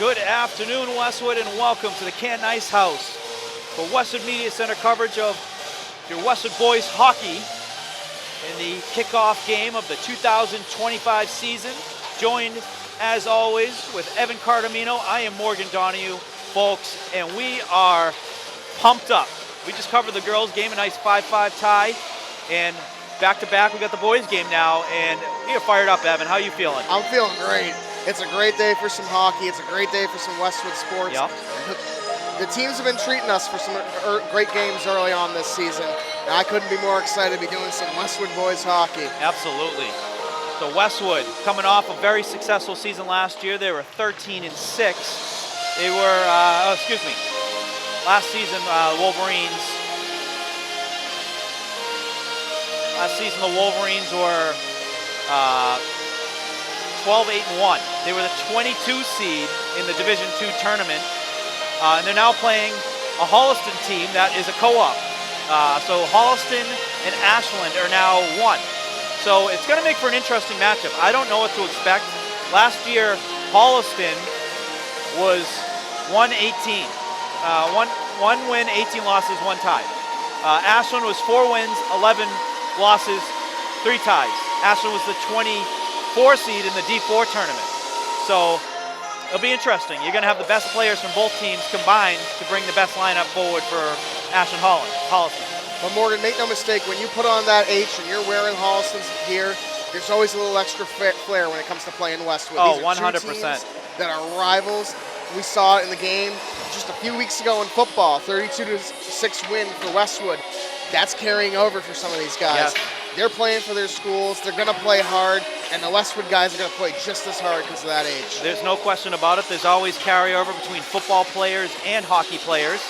Good afternoon, Westwood, and welcome to the Canton Ice House for Westwood Media Center coverage of your Westwood Boys Hockey in the kickoff game of the 2025 season. Joined, as always, with Evan Cardamino. I am Morgan Donahue, folks, and we are pumped up. We just covered the girls' game, a nice 5-5 tie, and back-to-back, we got the boys' game now, and we are fired up, Evan. How are you feeling? I'm feeling great. It's a great day for some hockey. It's a great day for some Westwood sports. Yep. The teams have been treating us for some great games early on this season, and I couldn't be more excited to be doing some Westwood Boys Hockey. Absolutely. So Westwood, coming off a very successful season last year, they were 13-6. They were, last season, Wolverines. Last season, the Wolverines were 12-8-1. They were the 22 seed in the Division II tournament, and they're now playing a Holliston team that is a co-op. So Holliston and Ashland are now one. So it's going to make for an interesting matchup. I don't know what to expect. Last year, Holliston was 1-18. One win, 18 losses, 1 tie. Ashland was 4 wins, 11 losses, 3 ties. Ashland was the 24 seed in the D4 tournament. So it'll be interesting. You're going to have the best players from both teams combined to bring the best lineup forward for Ashland Holliston. But Morgan, make no mistake, when you put on that H and you're wearing Holliston's gear, there's always a little extra flair when it comes to playing Westwood. Oh, These are 100%. two teams that are rivals. We saw it in the game just a few weeks ago in football, 32-6 win for Westwood. That's carrying over for some of these guys. Yes. They're playing for their schools. They're going to play hard, and the Westwood guys are going to play just as hard because of that age. There's no question about it. There's always carryover between football players and hockey players.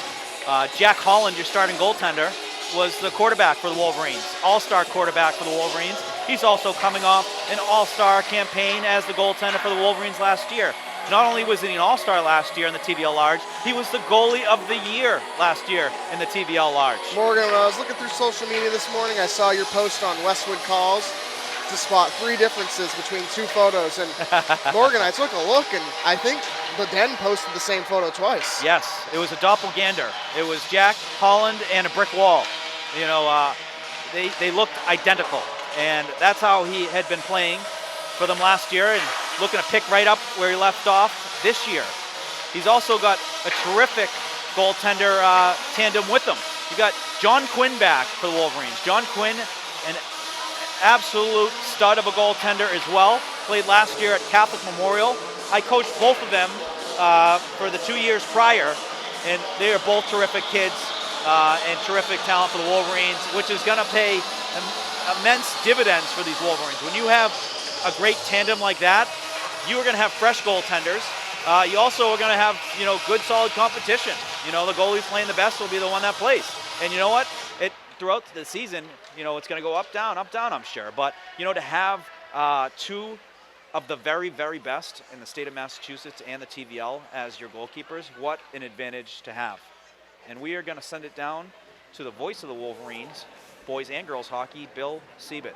Jack Holland, your starting goaltender, was the quarterback for the Wolverines, all-star quarterback for the Wolverines. He's also coming off an all-star campaign as the goaltender for the Wolverines last year. Not only was he an all-star last year in the TVL Large, he was the goalie of the year last year in the TVL Large. Morgan, when I was looking through social media this morning, I saw your post on Westwood Calls to spot 3 differences between 2 photos. And Morgan, I took a look, and I think the Den posted the same photo twice. Yes, it was a doppelganger. It was Jack Holland and a brick wall. You know, they looked identical, and that's how he had been playing for them last year and looking to pick right up where he left off this year. He's also got a terrific goaltender tandem with him. You got John Quinn back for the Wolverines. John Quinn, an absolute stud of a goaltender as well. Played last year at Catholic Memorial. I coached both of them for the 2 years prior, and they are both terrific kids and terrific talent for the Wolverines, which is going to pay immense dividends for these Wolverines. When you have a great tandem like that, you are going to have fresh goaltenders. You also are going to have, good, solid competition. The goalie playing the best will be the one that plays. And you know what? Throughout the season, it's going to go up, down, I'm sure. But, to have 2 of the very, very best in the state of Massachusetts and the TVL as your goalkeepers, what an advantage to have. And we are going to send it down to the voice of the Wolverines, boys and girls hockey, Bill Siebert.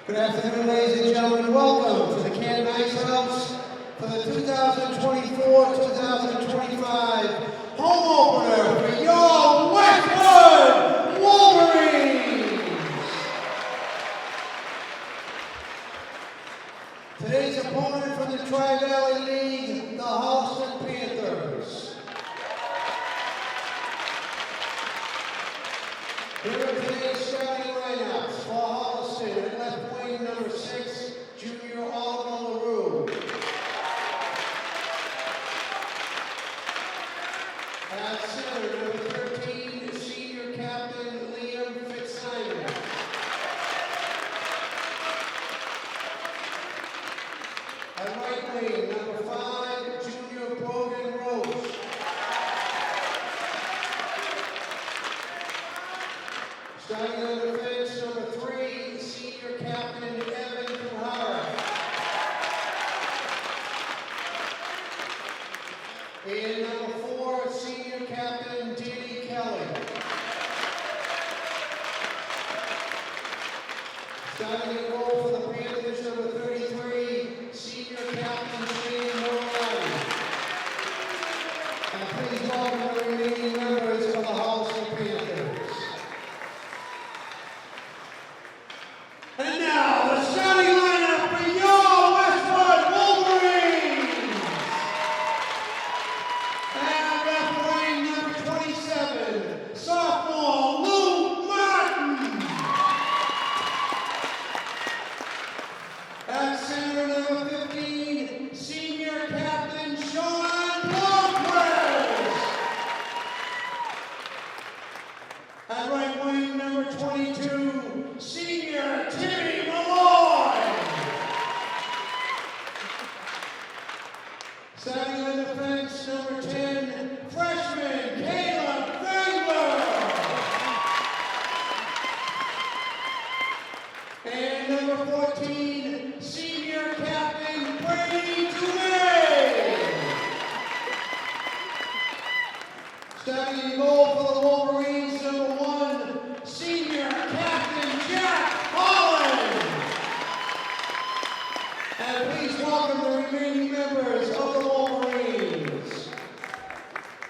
Good afternoon, ladies and gentlemen. Welcome to the Canton Ice House for the 2024-2025 home opener for your Westwood Wolverines. Today's opponent from the Tri-Valley League, the Holliston Panthers. Here are today's starting lineups for Holliston at left wing, number 6, junior Oliver LaRue. At center, number Starting on defense, number 3, senior captain Evan Kuhara. And number 4, senior captain Danny Kelly. Starting in goal for the Panthers, number 33, senior captain Shane Morelli. And please welcome the remaining members of the Holliston Panthers. And now, the starting lineup for your Westwood Wolverines. And referee number 27, sophomore Luke Martin. At center, number 15, senior captain Sean Blomquist. At right wing, number 22, senior Timmy Malloy. Starting on defense, number 10, freshman Caleb Fengler. And number 14, senior captain Brady Toomey. Starting in goal for the Wolverines, number 1, senior captain Jack Holland. And please welcome the remaining members of the Wolverines.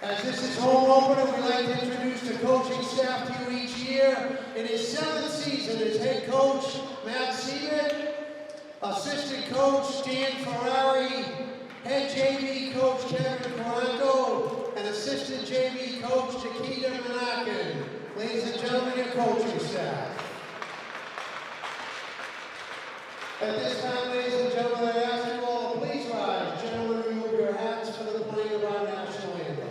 As this is home opener, we'd like to introduce the coaching staff to you each year. In his 7th season as head coach, Matt Seaman, assistant coach Dan Ferrari, head JV coach Kevin Caranco, and assistant JV coach Chiquita Manakin. Ladies and gentlemen, your coaching staff. At this time, ladies and gentlemen, I ask you all to please rise. Gentlemen, remove your hats for the playing of our national anthem.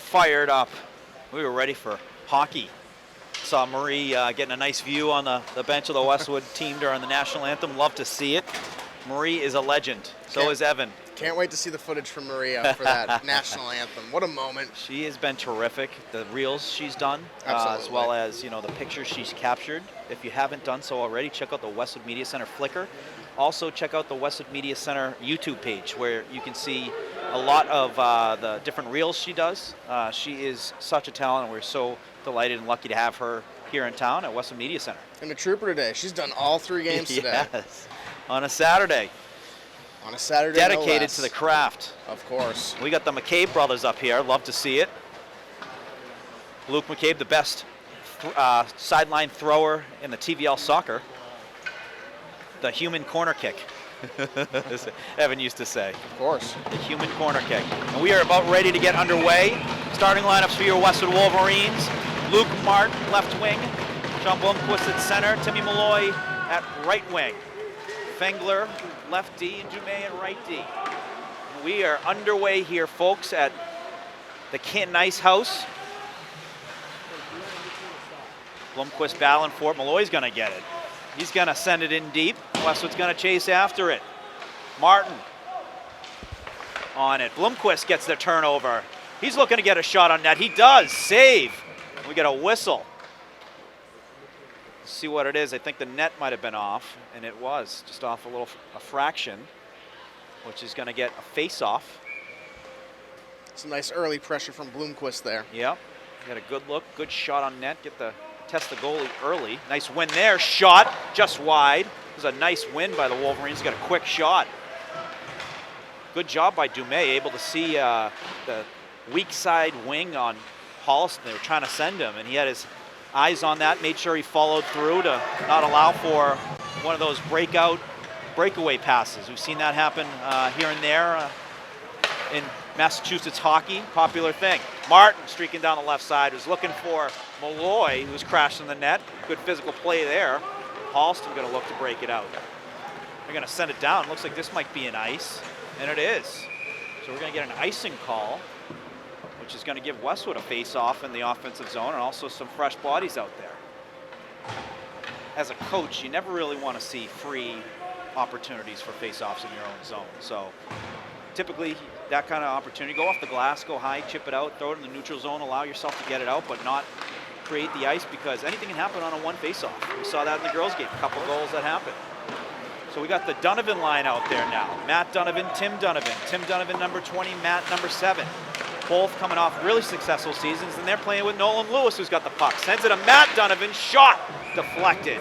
Fired up. We were ready for hockey. Saw Marie getting a nice view on the bench of the Westwood team during the national anthem. Love to see it. Marie is a legend. So is Evan. Can't wait to see the footage from Maria for that national anthem. What a moment. She has been terrific. The reels she's done, as well as the pictures she's captured. If you haven't done so already, check out the Westwood Media Center Flickr. Also check out the Westwood Media Center YouTube page, where you can see a lot of the different reels she does. She is such a talent, and we're so delighted and lucky to have her here in town at Westwood Media Center. And a trooper today. She's done all 3 games today. Yes, on a Saturday. On a Saturday, Dedicated no less. to the craft. Of course. We got the McCabe brothers up here. Love to see it. Luke McCabe, the best sideline thrower in the TVL soccer. The human corner kick, as Evan used to say. Of course. The human corner kick. And we are about ready to get underway. Starting lineups for your Westwood Wolverines. Luke Martin, left wing. Sean Blomquist at center. Timmy Malloy at right wing. Fengler, left D, and Jumay at right D. And we are underway here, folks, at the Canton Ice House. Blomquist battling for it. Malloy's going to get it. He's going to send it in deep. Westwood's going to chase after it. Martin on it. Blomqvist gets the turnover. He's looking to get a shot on net. He does. Save. We get a whistle. Let's see what it is. I think the net might have been off, and it was just off a fraction, which is going to get a face-off. Some nice early pressure from Blomqvist there. Yep. Got a good look, good shot on net. Test the goalie early. Nice win there. Shot just wide. It was a nice win by the Wolverines. Got a quick shot. Good job by Dumais, able to see the weak side wing on Holliston. They were trying to send him, and he had his eyes on that, made sure he followed through to not allow for one of those breakaway passes. We've seen that happen here and there in Massachusetts hockey, popular thing. Martin streaking down the left side, was looking for Malloy, who was crashing the net. Good physical play there. Holliston going to look to break it out. They're going to send it down. Looks like this might be an ice, and it is. So we're going to get an icing call, which is going to give Westwood a face-off in the offensive zone and also some fresh bodies out there. As a coach, you never really want to see free opportunities for face-offs in your own zone. So typically, that kind of opportunity, go off the glass, go high, chip it out, throw it in the neutral zone, allow yourself to get it out, but not create the ice, because anything can happen on a one face-off. We saw that in the girls' game, a couple goals that happened. So we got the Donovan line out there now. Matt Donovan, Tim Donovan. Tim Donovan, number 20, Matt, number 7. Both coming off really successful seasons, and they're playing with Nolan Lewis, who's got the puck. Sends it to Matt Donovan, shot, deflected.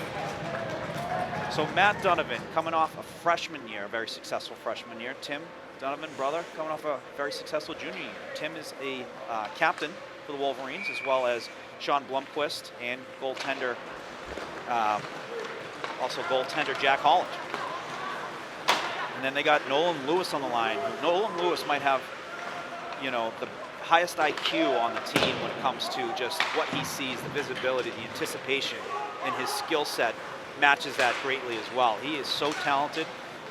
So Matt Donovan coming off a freshman year, a very successful freshman year. Tim Donovan, brother, coming off a very successful junior year. Tim is a captain for the Wolverines, as well as Sean Blomqvist and goaltender, also goaltender Jack Holland. And then they got Nolan Lewis on the line. Nolan Lewis might have, you know, the highest IQ on the team when it comes to just what he sees, the visibility, the anticipation, and his skill set matches that greatly as well. He is so talented.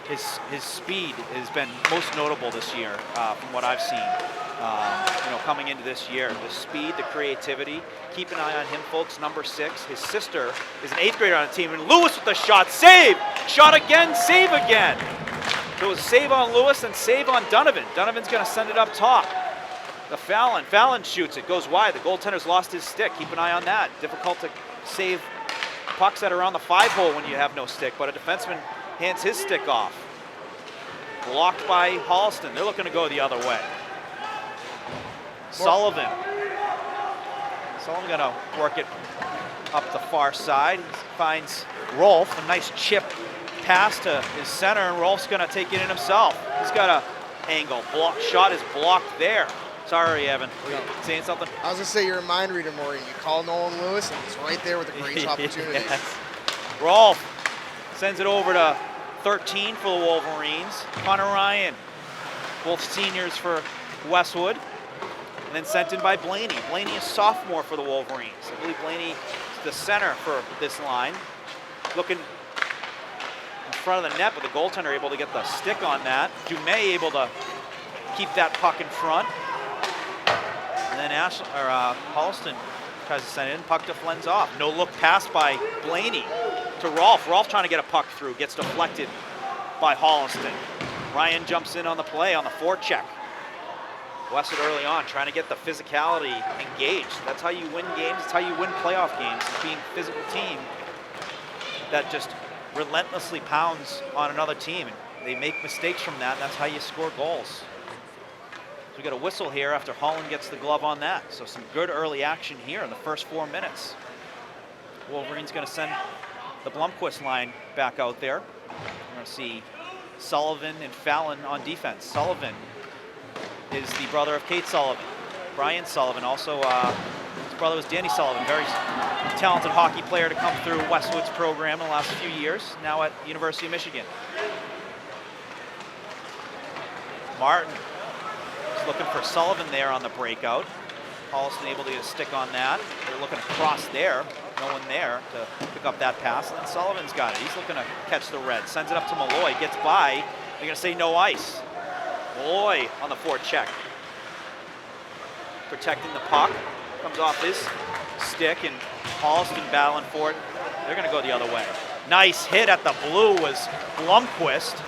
His speed has been most notable this year from what I've seen. You know, coming into this year, the speed, the creativity. Keep an eye on him, folks. Number 6. His sister is an 8th grader on the team, and Lewis with the shot, save, shot again, save again. There was a save on Lewis and save on Donovan. Donovan's going to send it up top. The Fallon shoots it, goes wide. The goaltender's lost his stick. Keep an eye on that. Difficult to save pucks that are around the 5-hole when you have no stick, but a defenseman hands his stick off. Blocked by Holliston. They're looking to go the other way. Sullivan going to work it up the far side. He finds Rolf, a nice chip pass to his center, and Rolf's going to take it in himself. He's got a angle. Shot is blocked there. Sorry, Evan. Were you saying something? I was going to say, you're a mind reader, Maureen. You call Nolan Lewis, and he's right there with a great opportunity. Yes. Rolf sends it over to 13 for the Wolverines. Connor Ryan, both seniors for Westwood. And then sent in by Blaney. Blaney is sophomore for the Wolverines. I believe Blaney is the center for this line. Looking in front of the net, but the goaltender able to get the stick on that. Dumais able to keep that puck in front. And then Holliston tries to send it in. Puck to Flens off. No look pass by Blaney to Rolf. Rolf trying to get a puck through. Gets deflected by Holliston. Ryan jumps in on the play on the forecheck. Westwood early on, trying to get the physicality engaged. That's how you win games. That's how you win playoff games. Being a physical team that just relentlessly pounds on another team. And they make mistakes from that, and that's how you score goals. So we got a whistle here after Holland gets the glove on that. So some good early action here in the first 4 minutes. Wolverine's going to send the Blomqvist line back out there. We're going to see Sullivan and Fallon on defense. Sullivan is the brother of Kate Sullivan. Brian Sullivan, also his brother was Danny Sullivan, very talented hockey player to come through Westwood's program in the last few years, now at University of Michigan. Martin is looking for Sullivan there on the breakout. Holliston able to get a stick on that. They're looking across there, no one there to pick up that pass, and then Sullivan's got it. He's looking to catch the red, sends it up to Malloy, gets by. They're going to say no ice. Malloy on the forecheck, protecting the puck, comes off his stick, and Holliston battling for it. They're going to go the other way. Nice hit at the blue was Blomqvist,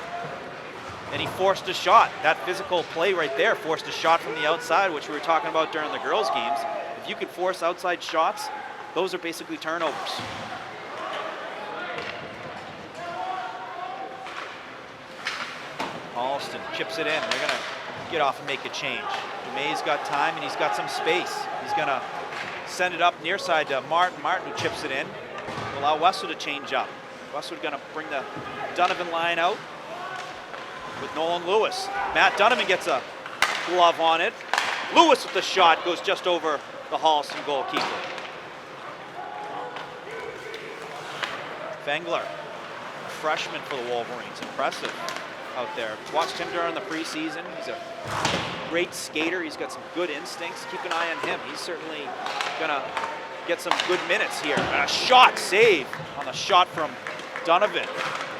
and he forced a shot. That physical play right there forced a shot from the outside, which we were talking about during the girls' games. If you could force outside shots, those are basically turnovers. Holliston chips it in. They're going to get off and make a change. May's got time and he's got some space. He's going to send it up near side to Martin. Martin, who chips it in, will allow Westwood to change up. Westwood going to bring the Donovan line out with Nolan Lewis. Matt Donovan gets a glove on it. Lewis with the shot goes just over the Holliston goalkeeper. Fengler, a freshman for the Wolverines, impressive out there. Watched him during the preseason. He's a great skater. He's got some good instincts. Keep an eye on him. He's certainly gonna get some good minutes here. And a shot save on the shot from Donovan.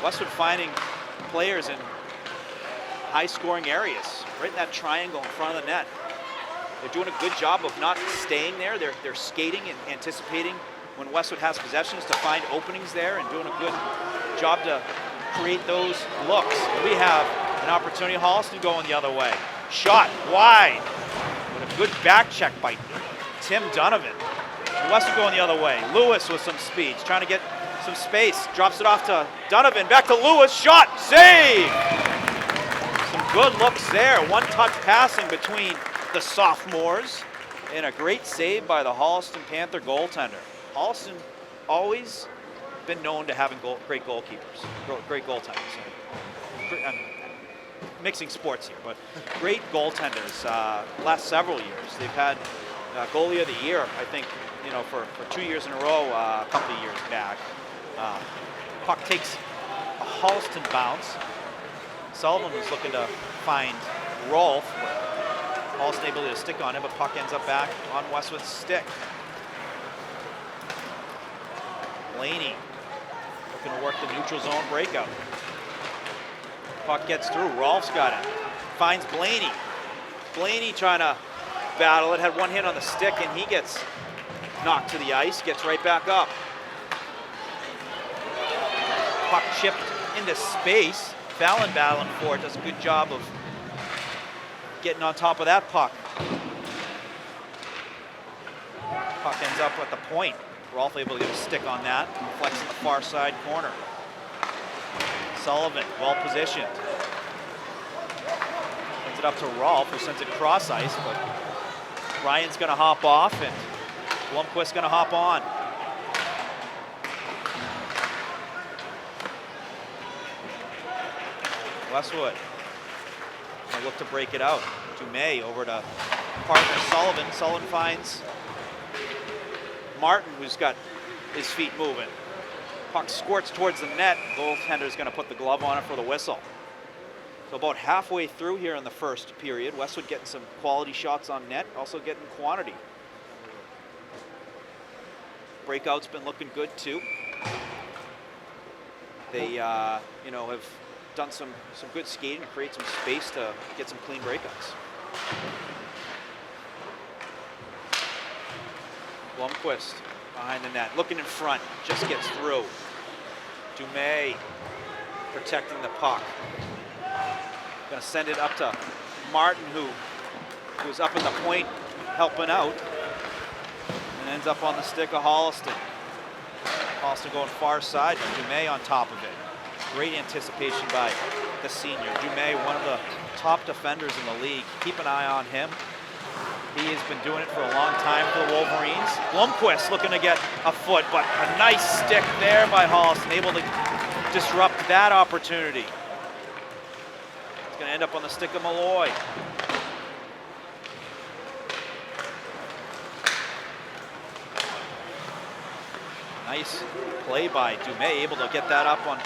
Westwood finding players in high-scoring areas, right in that triangle in front of the net. They're doing a good job of not staying there. They're skating and anticipating when Westwood has possessions to find openings there and doing a good job to create those looks. We have an opportunity. Holliston going the other way. Shot wide. With a good back check by Tim Donovan. Westwood going the other way. Lewis with some speed. He's trying to get some space. Drops it off to Donovan. Back to Lewis. Shot. Save. Some good looks there. One-touch passing between the sophomores. And a great save by the Holliston Panther goaltender. Holliston always been known to having great goalkeepers, great goaltenders. I'm mixing sports here, but great goaltenders. Last several years, they've had goalie of the year. I think for 2 years in a row, a couple of years back. Puck takes a Holliston bounce. Sullivan was looking to find Rolf. Holliston able to stick on him, but puck ends up back on Westwood's stick. Blaney looking to work the neutral zone breakout. Puck gets through. Rolf's got it. Finds Blaney. Blaney trying to battle it. Had one hit on the stick, and he gets knocked to the ice. Gets right back up. Puck chipped into space. Fallon battling for it. Does a good job of getting on top of that puck. Puck ends up at the point. Rolf able to get a stick on that. Flex in the far side corner. Sullivan, well positioned. Sends it up to Rolf, who sends it cross ice, but Ryan's gonna hop off and Blomqvist's gonna hop on. Westwood gonna look to break it out. Dumais over to partner Sullivan. Sullivan finds Martin, who's got his feet moving. Puck squirts towards the net. Goaltender's going to put the glove on it for the whistle. So about halfway through here in the first period, Westwood getting some quality shots on net, also getting quantity. Breakout's been looking good too. They, have done some good skating, create some space to get some clean breakouts. Blomqvist behind the net, looking in front, just gets through. Dumais protecting the puck. Gonna send it up to Martin, who was up at the point helping out, and ends up on the stick of Holliston. Holliston going far side, Dumais on top of it. Great anticipation by the senior. Dumais, one of the top defenders in the league. Keep an eye on him. He has been doing it for a long time for the Wolverines. Blomqvist looking to get a foot, but a nice stick there by Holliston, able to disrupt that opportunity. It's going to end up on the stick of Malloy. Nice play by Dumais, able to get that up on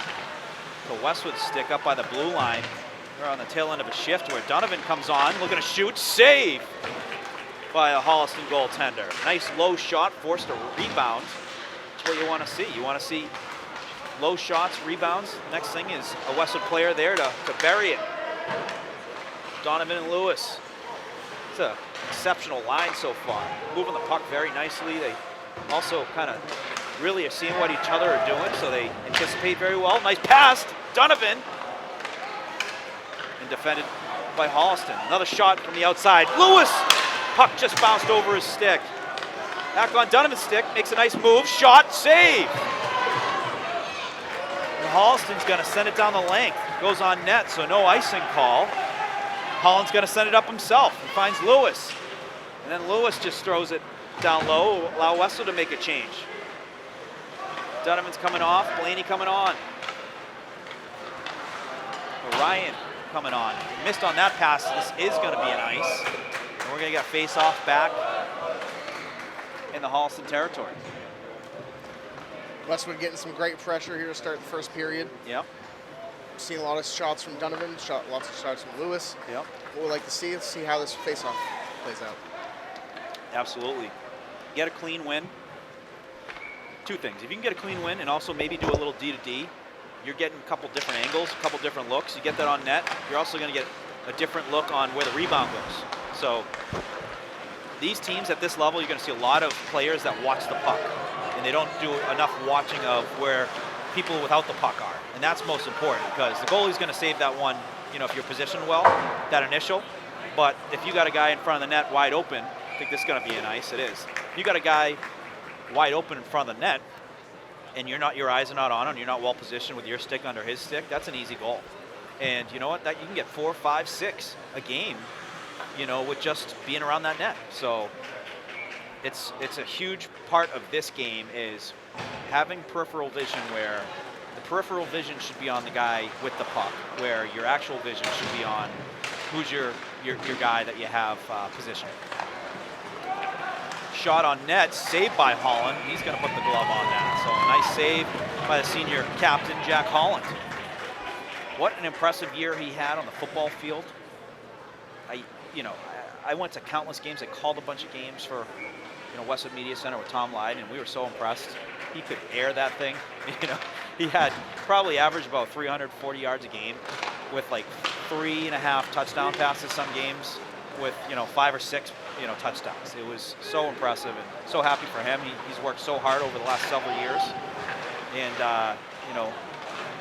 the Westwood stick up by the blue line. They're on the tail end of a shift where Donovan comes on, looking to shoot, save by a Holliston goaltender. Nice low shot, forced a rebound. That's what you want to see. You want to see low shots, rebounds. Next thing is a Westwood player there to bury it. Donovan and Lewis. It's an exceptional line so far. Moving the puck very nicely. They also kind of really are seeing what each other are doing, so they anticipate very well. Nice pass, Donovan. And defended by Holliston. Another shot from the outside. Lewis! Puck just bounced over his stick. Back on Donovan's stick, makes a nice move. Shot, save! And Holliston's gonna send it down the length. Goes on net, so no icing call. Holland's gonna send it up himself. He finds Lewis. And then Lewis just throws it down low, allow Westwood to make a change. Donovan's coming off, Blaney coming on. Ryan coming on. He missed on that pass. This is going to be an ice. And we're going to get a face-off back in the Holliston territory. Westwood getting some great pressure here to start the first period. Yep. Seeing a lot of shots from Donovan, lots of shots from Lewis. Yep. What we'd like to see is see how this face-off plays out. Absolutely. Get a clean win. Two things. If you can get a clean win and also maybe do a little D-to-D, you're getting a couple different angles, a couple different looks. You get that on net, you're also going to get a different look on where the rebound goes. So these teams at this level, you're going to see a lot of players that watch the puck, and they don't do enough watching of where people without the puck are. And that's most important, because the goalie's going to save that one, you know, if you're positioned well, that initial. But if you got a guy in front of the net wide open, I think this is going to be an ice. It is. If you got a guy wide open in front of the net, and your eyes are not on him, you're not well positioned with your stick under his stick, that's an easy goal. And you know what? That you can get 4, 5, 6 a game, you know, with just being around that net. So it's a huge part of this game is having peripheral vision, where the peripheral vision should be on the guy with the puck, where your actual vision should be on who's your guy that you have positioned. Shot on net, saved by Holland. He's going to put the glove on that. So a nice save by the senior captain, Jack Holland. What an impressive year he had on the football field. I went to countless games. I called a bunch of games for, Westwood Media Center with Tom Lyden, and we were so impressed. He could air that thing. He had probably averaged about 340 yards a game with like 3.5 touchdown passes some games with, 5 or 6, touchdowns. It was so impressive and so happy for him. He's worked so hard over the last several years, and,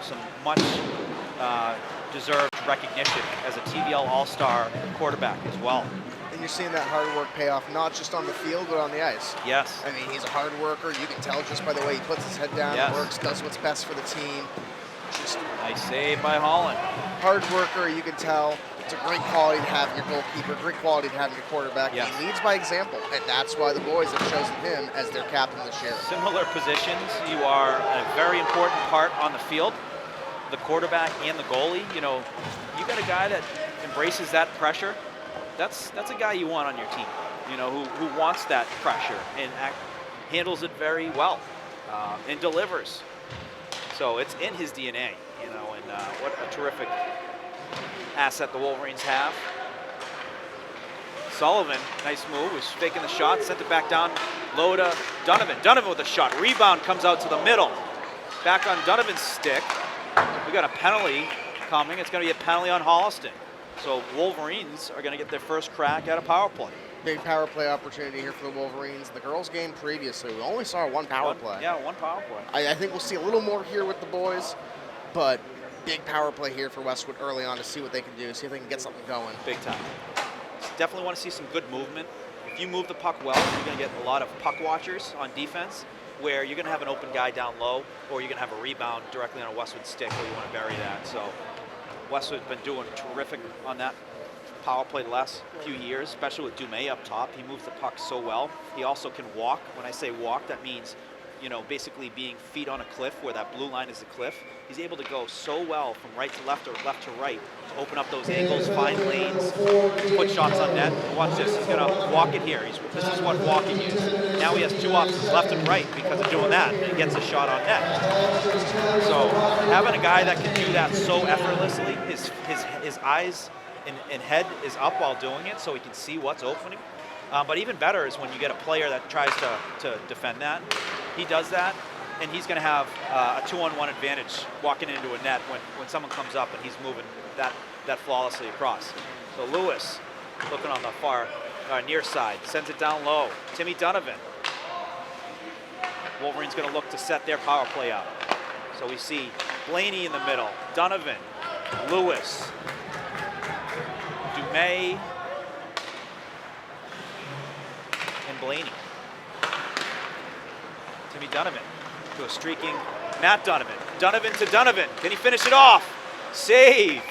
some much deserved recognition as a TVL All-Star quarterback as well. And you're seeing that hard work pay off, not just on the field, but on the ice. Yes. I mean, he's a hard worker. You can tell just by the way he puts his head down, Yes. works, does what's best for the team. Just nice save by Holland. hard worker, you can tell. It's a great quality to have in your goalkeeper, great quality to have in your quarterback. Yes. He leads by example, and that's why the boys have chosen him as their captain this year. Similar positions, you are a very important part on the field. The quarterback and the goalie, you got a guy that embraces that pressure. That's a guy you want on your team, who wants that pressure and handles it very well and delivers. So it's in his DNA, and what a terrific asset the Wolverines have. Sullivan, nice move, was faking the shot, sent it back down low to Donovan. Donovan with a shot, rebound comes out to the middle. Back on Donovan's stick. We got a penalty coming. It's going to be a penalty on Holliston. So Wolverines are going to get their first crack at a power play. Big power play opportunity here for the Wolverines. The girls' game previously, we only saw one power play. Yeah, one power play. I think we'll see a little more here with the boys, but big power play here for Westwood early on to see what they can do, see if they can get something going. Big time. Definitely want to see some good movement. If you move the puck well, you're going to get a lot of puck watchers on defense, where you're going to have an open guy down low, or you're going to have a rebound directly on a Westwood stick where you want to bury that. So Westwood's been doing terrific on that power play the last few years, especially with Dumais up top. He moves the puck so well. He also can walk. When I say walk, that means, basically being feet on a cliff where that blue line is the cliff. He's able to go so well from right to left or left to right to open up those angles, find lanes, put shots on net. Watch this, he's gonna walk it here. This is what walking is. Now he has two options, left and right, because of doing that, and he gets a shot on net. So having a guy that can do that so effortlessly, his eyes and head is up while doing it, so he can see what's opening. But even better is when you get a player that tries to defend that. He does that, and he's going to have a 2-on-1 advantage walking into a net when someone comes up and he's moving that flawlessly across. So Lewis, looking on the far near side, sends it down low. Timmy Donovan. Wolverines going to look to set their power play up. So we see Blaney in the middle, Donovan, Lewis, Dumais, and Blaney. Timmy Donovan to a streaking Matt Donovan. Donovan to Donovan. Can he finish it off? Save.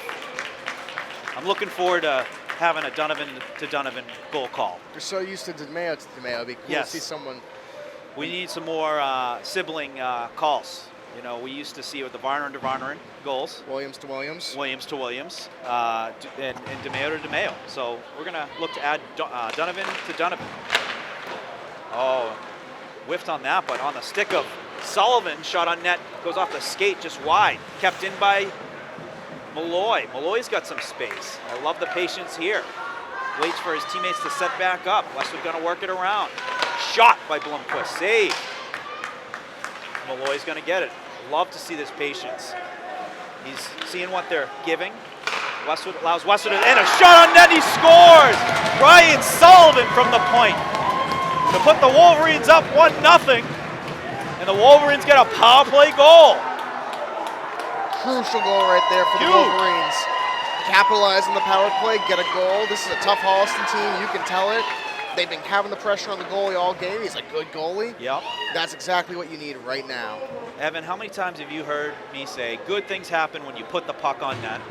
I'm looking forward to having a Donovan to Donovan goal call. You're so used to DeMeo to DeMeo. It'd be cool Yes. to see someone. We need some more sibling calls. You know, we used to see it with the Varner to Varner goals. Williams to Williams. Williams to Williams, and DeMeo to DeMeo. So we're going to look to add Donovan to Donovan. Oh, whiffed on that, but on the stick of Sullivan, shot on net, goes off the skate just wide. Kept in by Malloy. Malloy's got some space. I love the patience here. Waits for his teammates to set back up. Westwood going to work it around. Shot by Blomqvist. Save. Malloy's going to get it. Love to see this patience. He's seeing what they're giving. Westwood allows Westwood and a shot on net. He scores. Brian Sullivan from the point to put the Wolverines up 1-0. And the Wolverines get a power play goal. Crucial goal right there for the Wolverines. Capitalize on the power play, get a goal. This is a tough Holliston team. You can tell it. They've been having the pressure on the goalie all game. He's a good goalie. Yep. That's exactly what you need right now. Evan, how many times have you heard me say good things happen when you put the puck on net?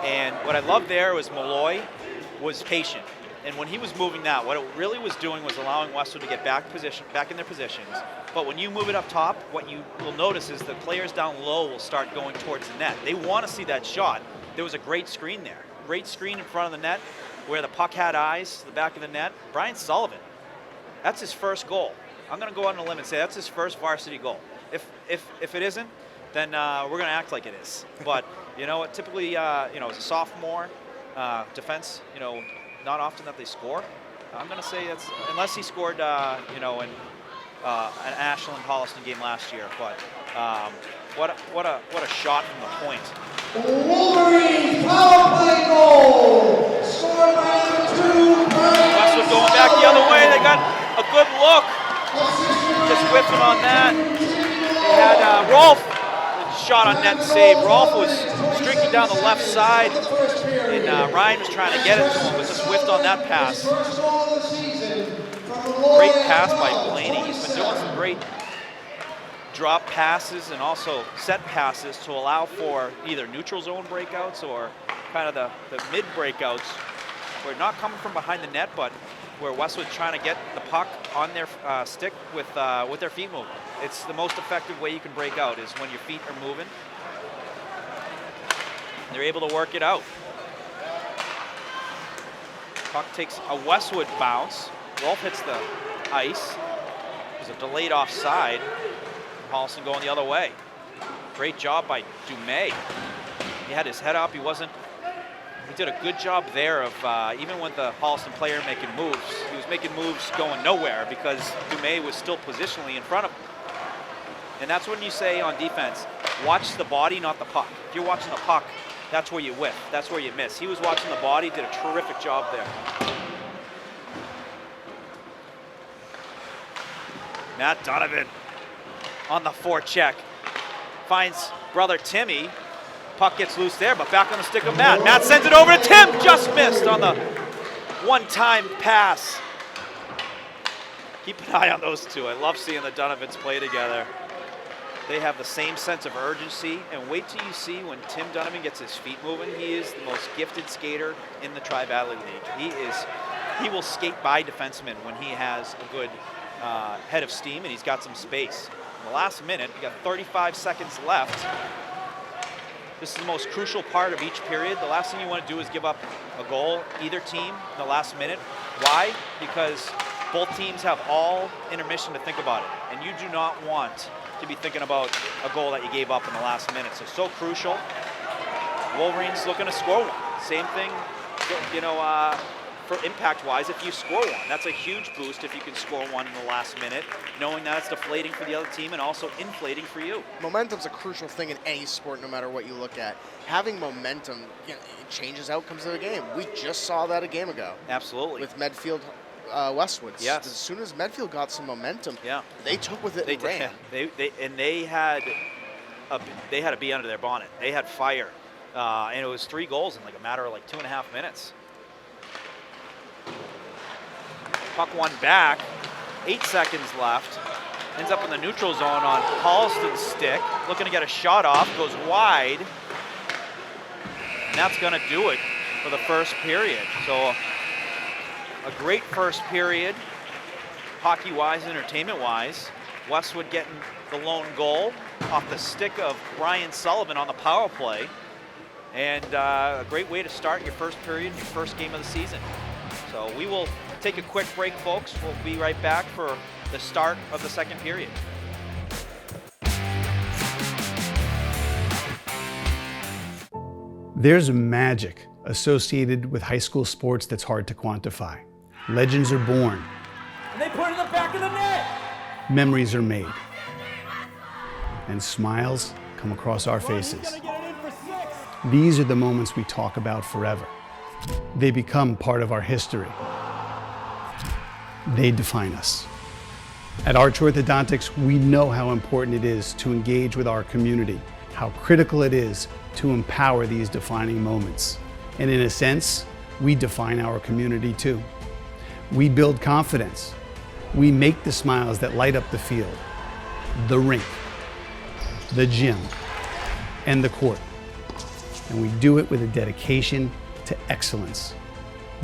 And what I loved there was Malloy was patient. And when he was moving that, what it really was doing was allowing Westwood to get back in their positions. But when you move it up top, what you will notice is the players down low will start going towards the net. They want to see that shot. There was a great screen there. Great screen in front of the net where the puck had eyes to the back of the net. Brian Sullivan, that's his first goal. I'm going to go out on a limb and say that's his first varsity goal. If it isn't, then we're going to act like it is. But you know what? Typically, you know, as a sophomore, defense, you know, not often that they score. I'm going to say that's unless he scored, you know, in an Ashland Holliston game last year. But what a shot from the point. Wolverines power play goal, scored by number 2. Westwood going back the other way. They got a good look. Just whiffing on that. They had Rolf, shot on net save. Rolf was streaking down the left side, and Ryan was trying to get it to him, but just whiffed on that pass. Great pass by Blaney. He's been doing some great drop passes and also set passes to allow for either neutral zone breakouts or kind of the mid breakouts where not coming from behind the net, but where Westwood's trying to get the puck on their stick with their feet moving. It's the most effective way you can break out is when your feet are moving. They're able to work it out. Puck takes a Westwood bounce. Rolf hits the ice. There's a delayed offside. Holliston going the other way. Great job by Dumais. He had his head up. He did a good job there of, even with the Holliston player making moves, he was making moves going nowhere because Dumais was still positionally in front of him. And that's when you say on defense, watch the body, not the puck. If you're watching the puck, that's where you whiff. That's where you miss. He was watching the body, did a terrific job there. Matt Donovan on the forecheck. Finds brother Timmy. Puck gets loose there, but back on the stick of Matt. Matt sends it over to Tim. Just missed on the one-time pass. Keep an eye on those two. I love seeing the Donovans play together. They have the same sense of urgency, and wait till you see when Tim Donovan gets his feet moving. He is the most gifted skater in the Tri-Valley League. He will skate by defensemen when he has a good head of steam and he's got some space. In the last minute, we got 35 seconds left. This is the most crucial part of each period. The last thing you want to do is give up a goal, either team, in the last minute. Why? Because both teams have all intermission to think about it, and you do not want to be thinking about a goal that you gave up in the last minute. So crucial. Wolverines looking to score one. Same thing, you know, for impact-wise, if you score one, that's a huge boost if you can score one in the last minute, knowing that it's deflating for the other team and also inflating for you. Momentum's a crucial thing in any sport, no matter what you look at. Having momentum, you know, it changes outcomes of the game. We just saw that a game ago. Absolutely. With Medfield Westwood. Yes. As soon as Medfield got some momentum, Yeah. they took with it They and ran. they had a bee under their bonnet. They had fire, and it was 3 goals in like a matter of like 2.5 minutes. Puck won back, 8 seconds left. Ends up in the neutral zone on Holliston's stick. Looking to get a shot off, goes wide. And that's going to do it for the first period. So a great first period, hockey-wise, entertainment-wise. Westwood getting the lone goal off the stick of Brian Sullivan on the power play. And a great way to start your first period, your first game of the season. So we will take a quick break, folks. We'll be right back for the start of the second period. There's magic associated with high school sports that's hard to quantify. Legends are born. And they put it in the back of the net. Memories are made. And smiles come across our faces. He's gonna get it in for 6. These are the moments we talk about forever. They become part of our history. They define us. At Arch Orthodontics, we know how important it is to engage with our community, how critical it is to empower these defining moments. And in a sense, we define our community too. We build confidence. We make the smiles that light up the field, the rink, the gym, and the court. And we do it with a dedication to excellence,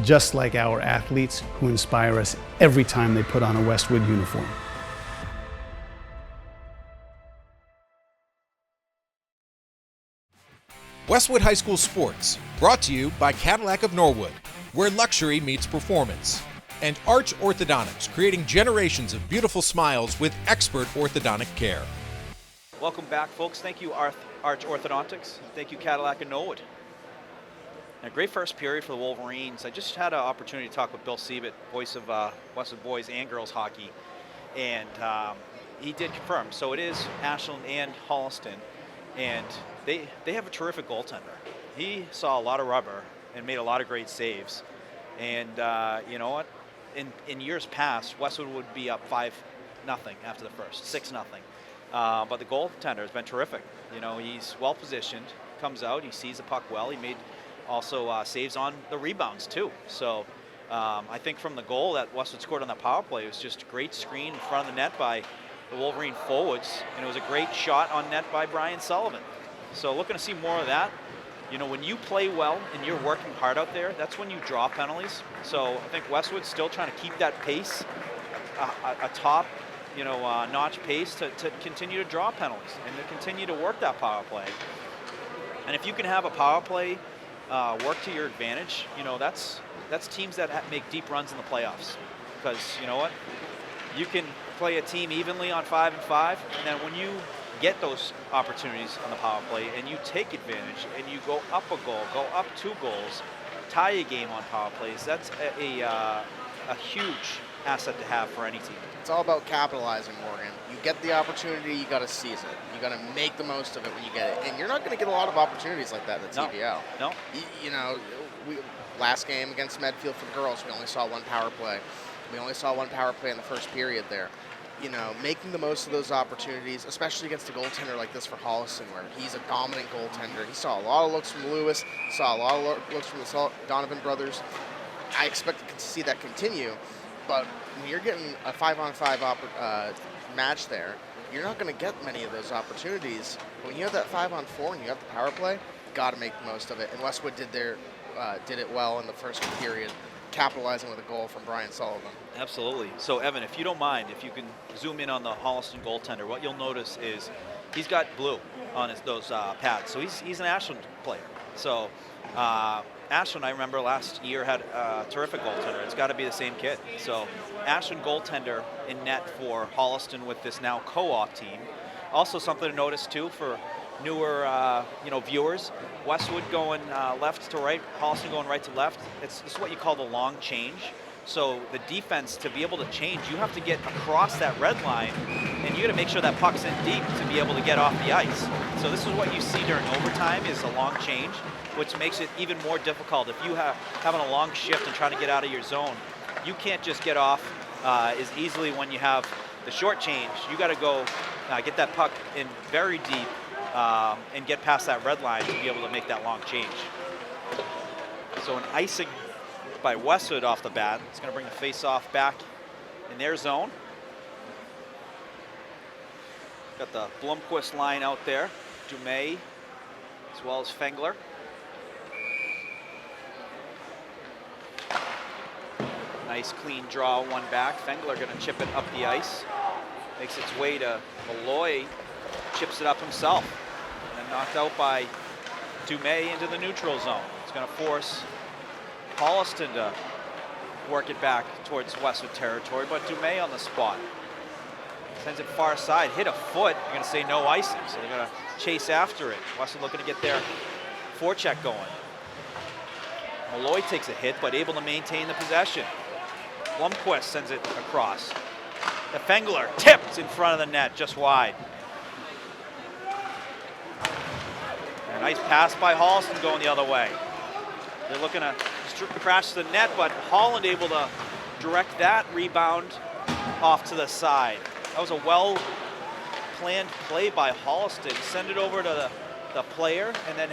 just like our athletes who inspire us every time they put on a Westwood uniform. Westwood High School Sports, brought to you by Cadillac of Norwood, where luxury meets performance, and Arch Orthodontics, creating generations of beautiful smiles with expert orthodontic care. Welcome back, folks. Thank you, Arch Orthodontics. Thank you, Cadillac and Norwood. A great first period for the Wolverines. I just had an opportunity to talk with Bill Siebert, voice of Westwood Boys and Girls Hockey, and he did confirm. So it is Ashland and Holliston, and they have a terrific goaltender. He saw a lot of rubber and made a lot of great saves. And you know what? In years past, Westwood would be up 5-0 after the first, 6-0. But the goaltender has been terrific. You know, he's well positioned, comes out, he sees the puck well. He made also saves on the rebounds too. So I think from the goal that Westwood scored on that power play, it was just a great screen in front of the net by the Wolverine forwards, and it was a great shot on net by Brian Sullivan. So looking to see more of that. You know, when you play well and you're working hard out there, that's when you draw penalties. So I think Westwood's still trying to keep that pace, a top, notch pace to continue to draw penalties and to continue to work that power play. And if you can have a power play work to your advantage, that's teams that make deep runs in the playoffs. Because you know what, you can play a team evenly on 5-5, and then when you get those opportunities on the power play and you take advantage and you go up a goal, go up 2 goals, tie a game on power plays, that's a huge asset to have for any team. It's all about capitalizing, Morgan. You get the opportunity, you got to seize it. You got to make the most of it when you get it. And you're not going to get a lot of opportunities like that in the TBL. No. Last game against Medfield for the girls, we only saw 1 power play. We only saw 1 power play in the first period there. Making the most of those opportunities, especially against a goaltender like this for Holliston, where he's a dominant goaltender. He saw a lot of looks from Lewis, saw a lot of looks from the Donovan brothers. I expect to see that continue, but when you're getting a 5-on-5 match there, you're not going to get many of those opportunities. When you have that 5-on-4 and you have the power play, you got to make the most of it. And Westwood did it well in the first period, capitalizing with a goal from Brian Sullivan. Absolutely. So, Evan, if you don't mind, if you can zoom in on the Holliston goaltender, what you'll notice is he's got blue on those pads. So he's an Ashland player. So Ashland, I remember last year, had a terrific goaltender. It's got to be the same kid. So Ashland goaltender in net for Holliston with this now co-op team. Also something to notice, too, for newer viewers, Westwood going left to right, Holliston going right to left. It's what you call the long change. So the defense, to be able to change, you have to get across that red line, and you got to make sure that puck's in deep to be able to get off the ice. So this is what you see during overtime, is a long change, which makes it even more difficult. If you having a long shift and trying to get out of your zone, you can't just get off as easily when you have the short change. You got to go get that puck in very deep and get past that red line to be able to make that long change. So an icing by Westwood off the bat. It's going to bring the face-off back in their zone. Got the Blomqvist line out there. Dumais as well as Fengler. Nice clean draw, one back. Fengler going to chip it up the ice. Makes its way to Malloy, chips it up himself. And then knocked out by Dumais into the neutral zone. It's going to force Holliston to work it back towards Westwood territory, but Dumais on the spot. Sends it far side, hit a foot. You're going to say no icing, so they're going to chase after it. Westwood looking to get their forecheck going. Malloy takes a hit, but able to maintain the possession. Blomqvist sends it across. The Fengler tipped in front of the net, just wide. A nice pass by Holliston going the other way. They're looking to crash the net, but Holland able to direct that rebound off to the side. That was a well-planned play by Holliston. Send it over to the player, and then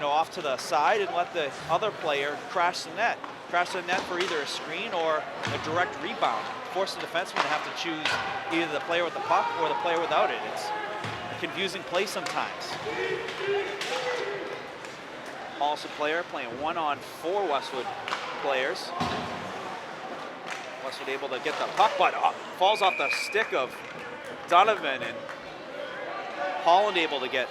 off to the side, and let the other player crash the net. Crash the net for either a screen or a direct rebound. Force the defenseman to have to choose either the player with the puck or the player without it. It's a confusing play sometimes. Holliston player playing 1-on-4 Westwood players. Westwood able to get the puck, but falls off the stick of Donovan, and Holland able to get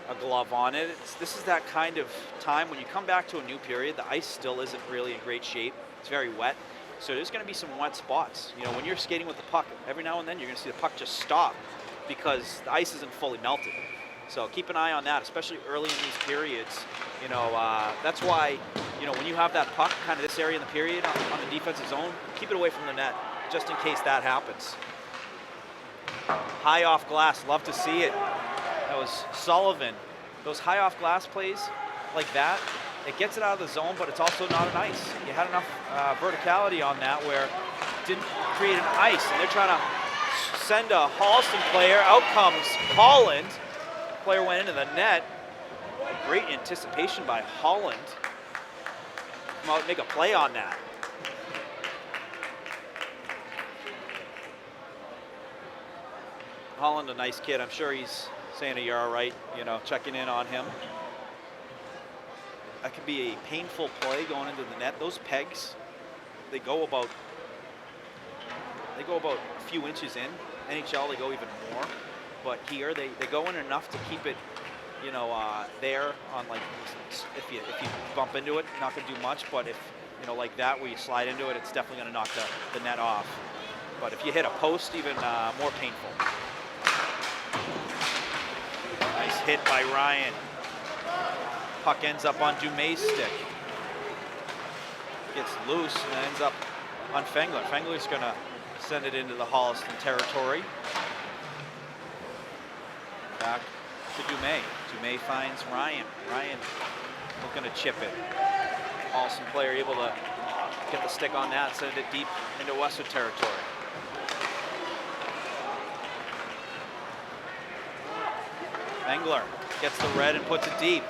a glove on it. This is that kind of time when you come back to a new period, the ice still isn't really in great shape. It's very wet. So there's going to be some wet spots. You know, when you're skating with the puck, every now and then you're going to see the puck just stop because the ice isn't fully melted. So keep an eye on that, especially early in these periods. You know, that's why, when you have that puck, kind of this area in the period on the defensive zone, keep it away from the net, just in case that happens. High off glass, love to see it. That was Sullivan. Those high off glass plays like that, it gets it out of the zone, but it's also not an ice. You had enough verticality on that where it didn't create an ice, and they're trying to send a Holliston player. Out comes Holland. Player went into the net. Great anticipation by Holland. Come out and make a play on that. Holland, a nice kid. I'm sure he's saying you're all right, checking in on him. That could be a painful play going into the net. Those pegs, they go about a few inches in. NHL, they go even more. But here, they go in enough to keep it, there on, like, if you bump into it, you're not going to do much. But if, like that, where you slide into it, it's definitely going to knock the net off. But if you hit a post, even more painful. Nice hit by Ryan. Puck ends up on Dumais' stick. Gets loose and ends up on Fengler. Fengler's going to send it into the Holliston territory. Back to Dumais. Dumais finds Ryan. Ryan looking to chip it. Holliston player able to get the stick on that, send it deep into Westwood territory. Fengler gets the red and puts it deep.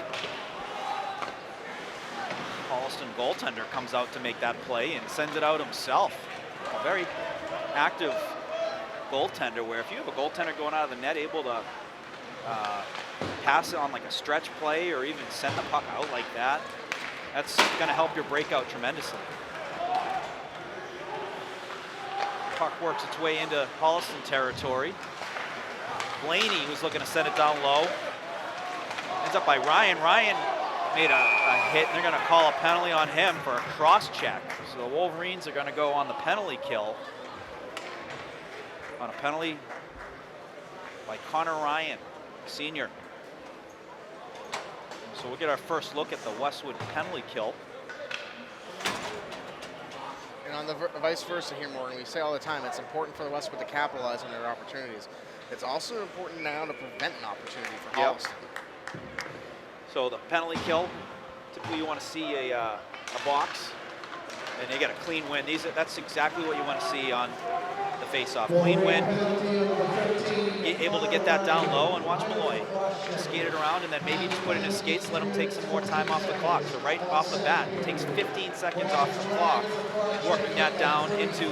Holliston goaltender comes out to make that play and sends it out himself. A very active goaltender, where if you have a goaltender going out of the net able to pass it on like a stretch play or even send the puck out like that, that's going to help your breakout tremendously. Puck works its way into Holliston territory. Blaney was looking to send it down low. Ends up by Ryan. Ryan made a hit, and they're going to call a penalty on him for a cross check. So the Wolverines are going to go on the penalty kill. On a penalty by Connor Ryan, senior. So we'll get our first look at the Westwood penalty kill. And on the vice versa here, Morgan, we say all the time, it's important for the Westwood to capitalize on their opportunities. It's also important now to prevent an opportunity for Holliston. So the penalty kill, typically you want to see a box and they get a clean win. That's exactly what you want to see on the face-off. Clean win, able to get that down low, and watch Malloy skate it around, and then maybe just put in his skates, let him take some more time off the clock. So right off the bat, it takes 15 seconds off the clock, working that down into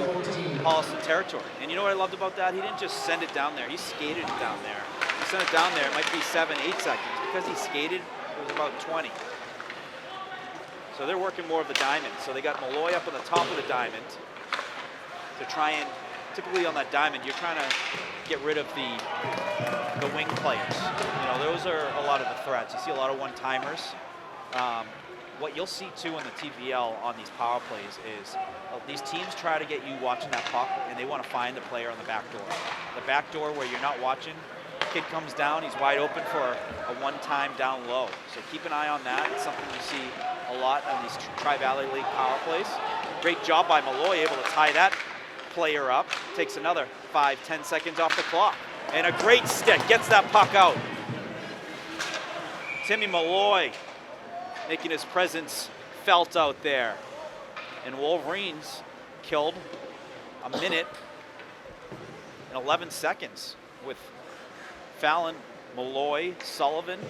Holliston territory. And you know what I loved about that? He didn't just send it down there, he skated it down there. He sent it down there, it might be 7, 8 seconds. Because he skated, it was about 20. So they're working more of the diamond. So they got Malloy up on the top of the diamond to try and, typically on that diamond, you're trying to get rid of the wing players. You know, those are a lot of the threats. You see a lot of one-timers. What you'll see too in the TVL on these power plays is these teams try to get you watching that puck, and they want to find the player on the back door. The back door where you're not watching, kid comes down, he's wide open for a one-time down low. So keep an eye on that. It's something you see a lot on these Tri-Valley League power plays. Great job by Malloy, able to tie that player up. Takes another 5-10 seconds off the clock. And a great stick, gets that puck out. Timmy Malloy making his presence felt out there. And Wolverines killed a minute and 11 seconds with Fallon, Malloy, Sullivan,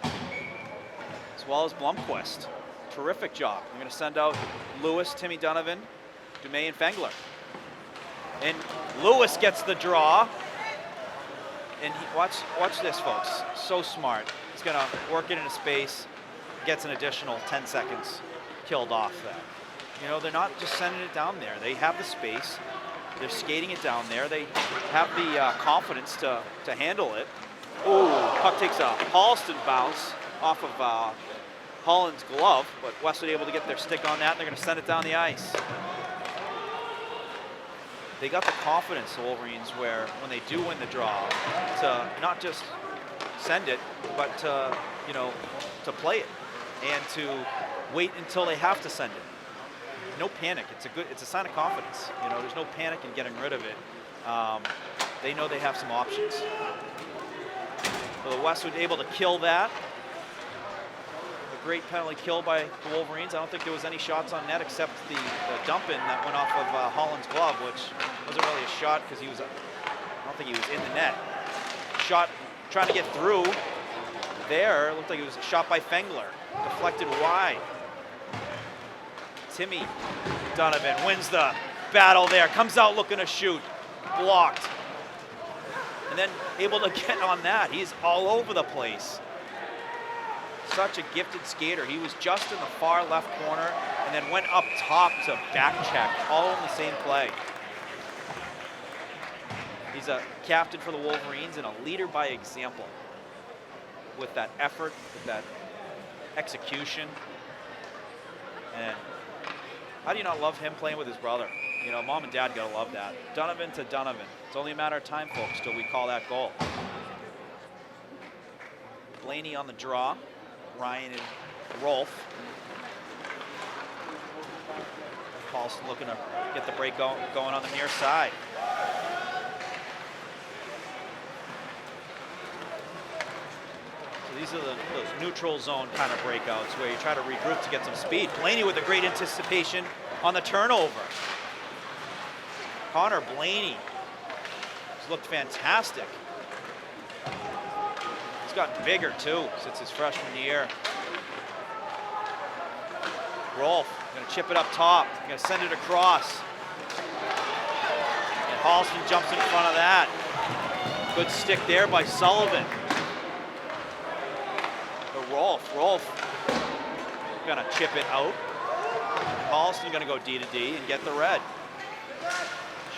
as well as Blomquist. Terrific job. I'm going to send out Lewis, Timmy Donovan, Dumais, and Fengler. And Lewis gets the draw. And watch this, folks. So smart. He's going to work it into space, gets an additional 10 seconds killed off that. You know, they're not just sending it down there. They have the space. They're skating it down there. They have the confidence to handle it. Ooh, puck takes a Holliston bounce off of Holland's glove, but Westwood able to get their stick on that, and they're going to send it down the ice. They got the confidence, the Wolverines, where when they do win the draw, to not just send it, but to, you know, to play it and to wait until they have to send it. No panic. It's a sign of confidence. You know, there's no panic in getting rid of it. They know they have some options. So the Westwood able to kill that. A great penalty kill by the Wolverines. I don't think there was any shots on net except the dump in that went off of Holland's glove, which wasn't really a shot because I don't think he was in the net. Shot trying to get through there. It looked like it was a shot by Fengler. Deflected wide. Timmy Donovan wins the battle there, comes out looking to shoot, blocked. And then able to get on that. He's all over the place. Such a gifted skater. He was just in the far left corner and then went up top to back check, all in the same play. He's a captain for the Wolverines and a leader by example with that effort, with that execution. And how do you not love him playing with his brother? You know, mom and dad gotta love that. Donovan to Donovan. It's only a matter of time, folks, till we call that goal. Blaney on the draw. Ryan and Rolf. Paulson looking to get the break going on the near side. So these are those neutral zone kind of breakouts where you try to regroup to get some speed. Blaney with a great anticipation on the turnover. Connor Blaney has looked fantastic. He's gotten bigger too since his freshman year. Rolf gonna chip it up top, gonna send it across. And Holliston jumps in front of that. Good stick there by Sullivan. But Rolf gonna chip it out. Holliston gonna go D to D and get the red.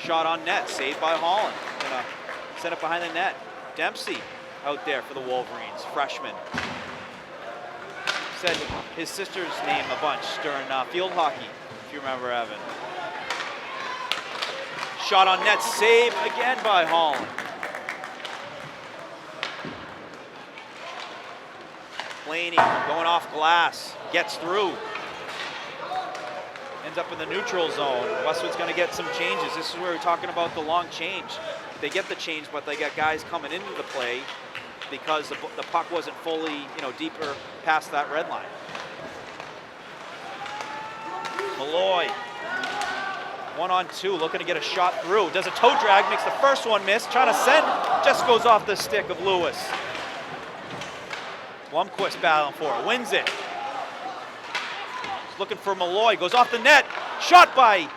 Shot on net, saved by Holland. Gonna set it behind the net. Dempsey out there for the Wolverines, freshman. Said his sister's name a bunch during field hockey, if you remember, Evan. Shot on net, saved again by Holland. Blaney going off glass, gets through. Ends up in the neutral zone. Westwood's going to get some changes. This is where we're talking about the long change. They get the change, but they got guys coming into the play because the puck wasn't fully, deeper past that red line. Malloy, 1-on-2, looking to get a shot through. Does a toe drag, makes the first one miss. Trying to send, just goes off the stick of Lewis. Blomquist battling for it, wins it. Looking for Malloy, goes off the net. Shot by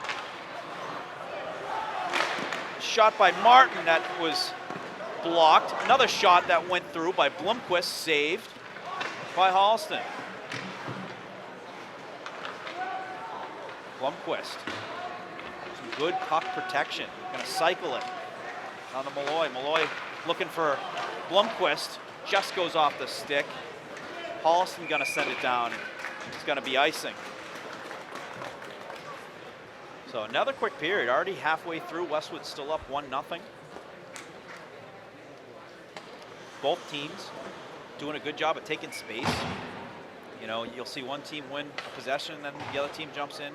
Martin, that was blocked. Another shot that went through by Blomquist, saved by Holliston. Blomquist, some good puck protection. Gonna cycle it on the Malloy. Malloy looking for Blomquist, just goes off the stick. Holliston gonna send it down. It's gonna be icing. So another quick period, already halfway through. Westwood still up 1-0. Both teams doing a good job of taking space. You know, you'll see one team win a possession, and then the other team jumps in,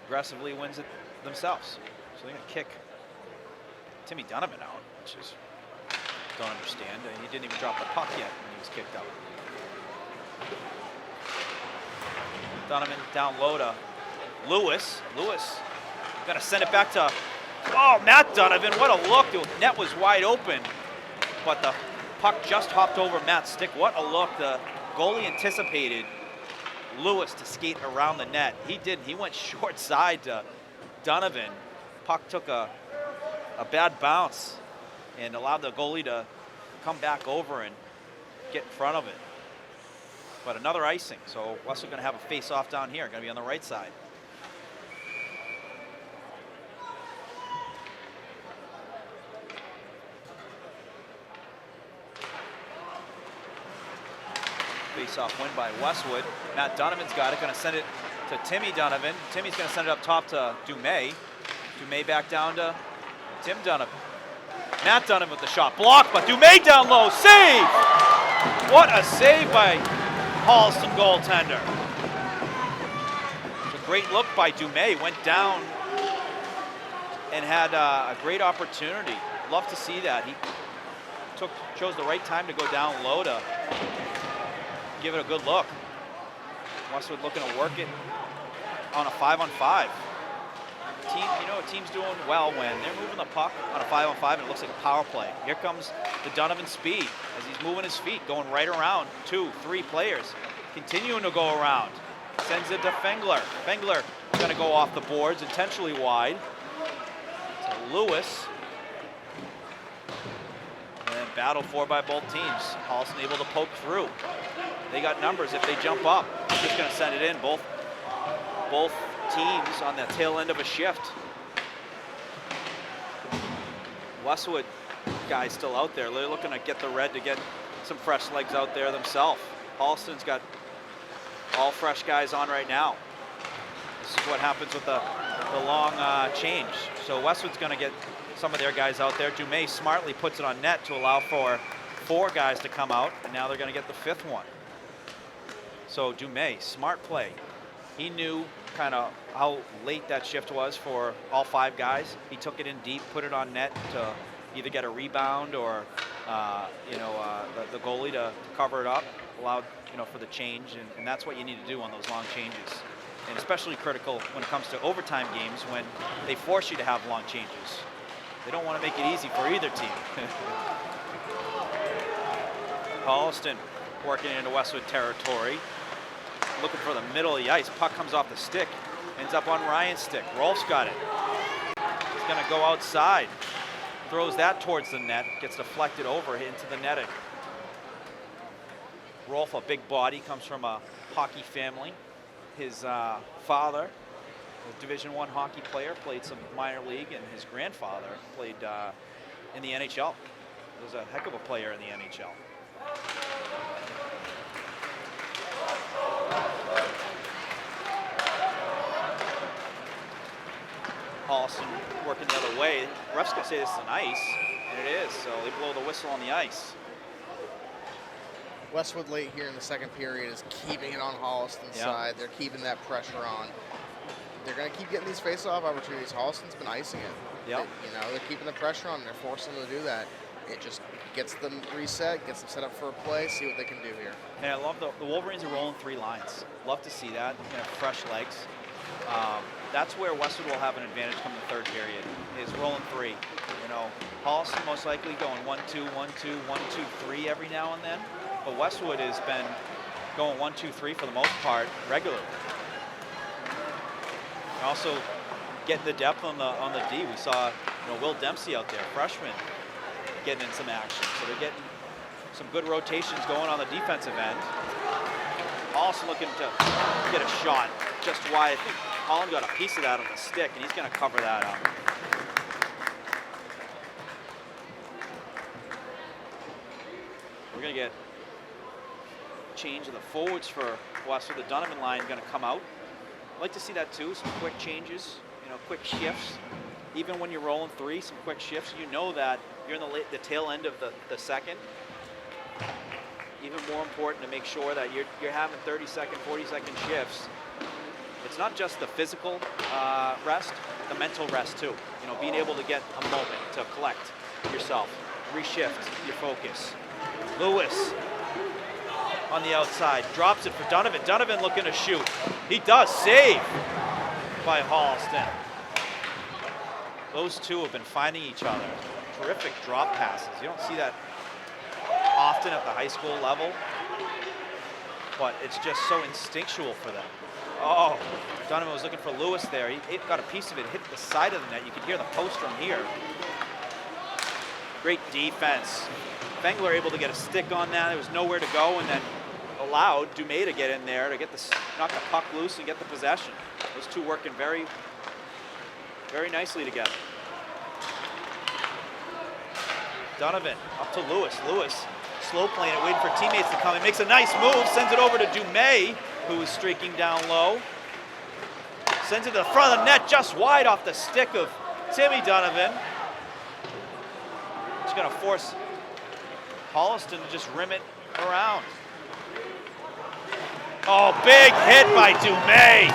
aggressively wins it themselves. So they're gonna kick Timmy Donovan out, which is, don't understand. He didn't even drop the puck yet when he was kicked out. Donovan down low to Lewis. Lewis gonna send it back to, oh, Matt Donovan, what a look. The net was wide open, but the puck just hopped over Matt's stick. What a look. The goalie anticipated Lewis to skate around the net. He didn't. He went short side to Donovan. Puck took a bad bounce and allowed the goalie to come back over and get in front of it. But another icing. So Westwood gonna have a face-off down here. Gonna be on the right side. Face-off win by Westwood. Matt Donovan's got it, gonna send it to Timmy Donovan. Timmy's gonna send it up top to Dumais. Dumais back down to Tim Donovan. Matt Donovan with the shot, blocked, but Dumais down low, save! What a save by Holliston goaltender. It's a great look by Dumais, went down and had a great opportunity. Love to see that. He chose the right time to go down low to give it a good look. Westwood looking to work it on a 5-on-5. Team, you know, a team's doing well when they're moving the puck on a 5-on-5 and it looks like a power play. Here comes the Donovan speed as he's moving his feet, going right around 2-3 players, continuing to go around. Sends it to Fengler. Fengler going to go off the boards, intentionally wide. To Lewis. And battled for by both teams. Holliston able to poke through. They got numbers if they jump up. Just going to send it in. Both teams on the tail end of a shift. Westwood guys still out there. They're looking to get the red to get some fresh legs out there themselves. Holliston's got all fresh guys on right now. This is what happens with the long change. So Westwood's going to get some of their guys out there. Dumais smartly puts it on net to allow for 4 guys to come out, and now they're going to get the 5th one. So Dumais, smart play. He knew kind of how late that shift was for all 5 guys. He took it in deep, put it on net to either get a rebound or the goalie to cover it up, allowed for the change, and that's what you need to do on those long changes. And especially critical when it comes to overtime games when they force you to have long changes. They don't want to make it easy for either team. Holliston working into Westwood territory, looking for the middle of the ice. Puck comes off the stick, ends up on Ryan's stick. Rolf's got it. He's going to go outside, throws that towards the net, gets deflected over into the netting. Rolf, a big body, comes from a hockey family. His father, a Division I hockey player, played some minor league, and his grandfather played in the NHL. He was a heck of a player in the NHL. Holliston working the other way. Ref's gonna say this is an ice, and it is, so they blow the whistle on the ice. Westwood late here in the second period is keeping it on Holliston's side. They're keeping that pressure on. They're going to keep getting these face-off opportunities. Holliston's been icing it. Yep. They're keeping the pressure on. They're forcing them to do that. It just gets them reset, gets them set up for a play, see what they can do here. And I love the Wolverines are rolling 3 lines. Love to see that. Fresh legs. That's where Westwood will have an advantage come the third period, is rolling three. You know, Holliston most likely going 1-2, 1-2, 1-2-3 every now and then, but Westwood has been going 1-2-3 for the most part regularly. And also getting the depth on the D. We saw, you know, Will Dempsey out there, freshman, getting in some action. So they're getting some good rotations going on the defensive end. Also looking to get a shot just wide. I think Holland got a piece of that on the stick, and he's going to cover that up. We're going to get change of the forwards for Westwood. The Donovan line going to come out. I'd like to see that too, some quick changes, you know, quick shifts. Even when you're rolling three, some quick shifts. You know that you're in the tail end of the second. Even more important to make sure that you're having 30-second, 40-second shifts. It's not just the physical rest, the mental rest too. You know, being able to get a moment to collect yourself, reshift your focus. Lewis on the outside, drops it for Donovan. Donovan looking to shoot. He does, save by Holliston. Those two have been finding each other. Terrific drop passes. You don't see that often at the high school level, but it's just so instinctual for them. Oh, Donovan was looking for Lewis there. He got a piece of it, hit the side of the net. You could hear the post from here. Great defense. Fengler able to get a stick on that. There was nowhere to go, and then allowed Dumais to get in there to get knock the puck loose and get the possession. Those two working very, very nicely together. Donovan up to Lewis. Lewis slow playing it, waiting for teammates to come. He makes a nice move, sends it over to Dumais, who is streaking down low. Sends it to the front of the net, just wide off the stick of Timmy Donovan. Just gonna force Holliston to just rim it around. Oh, big hit by Dumais.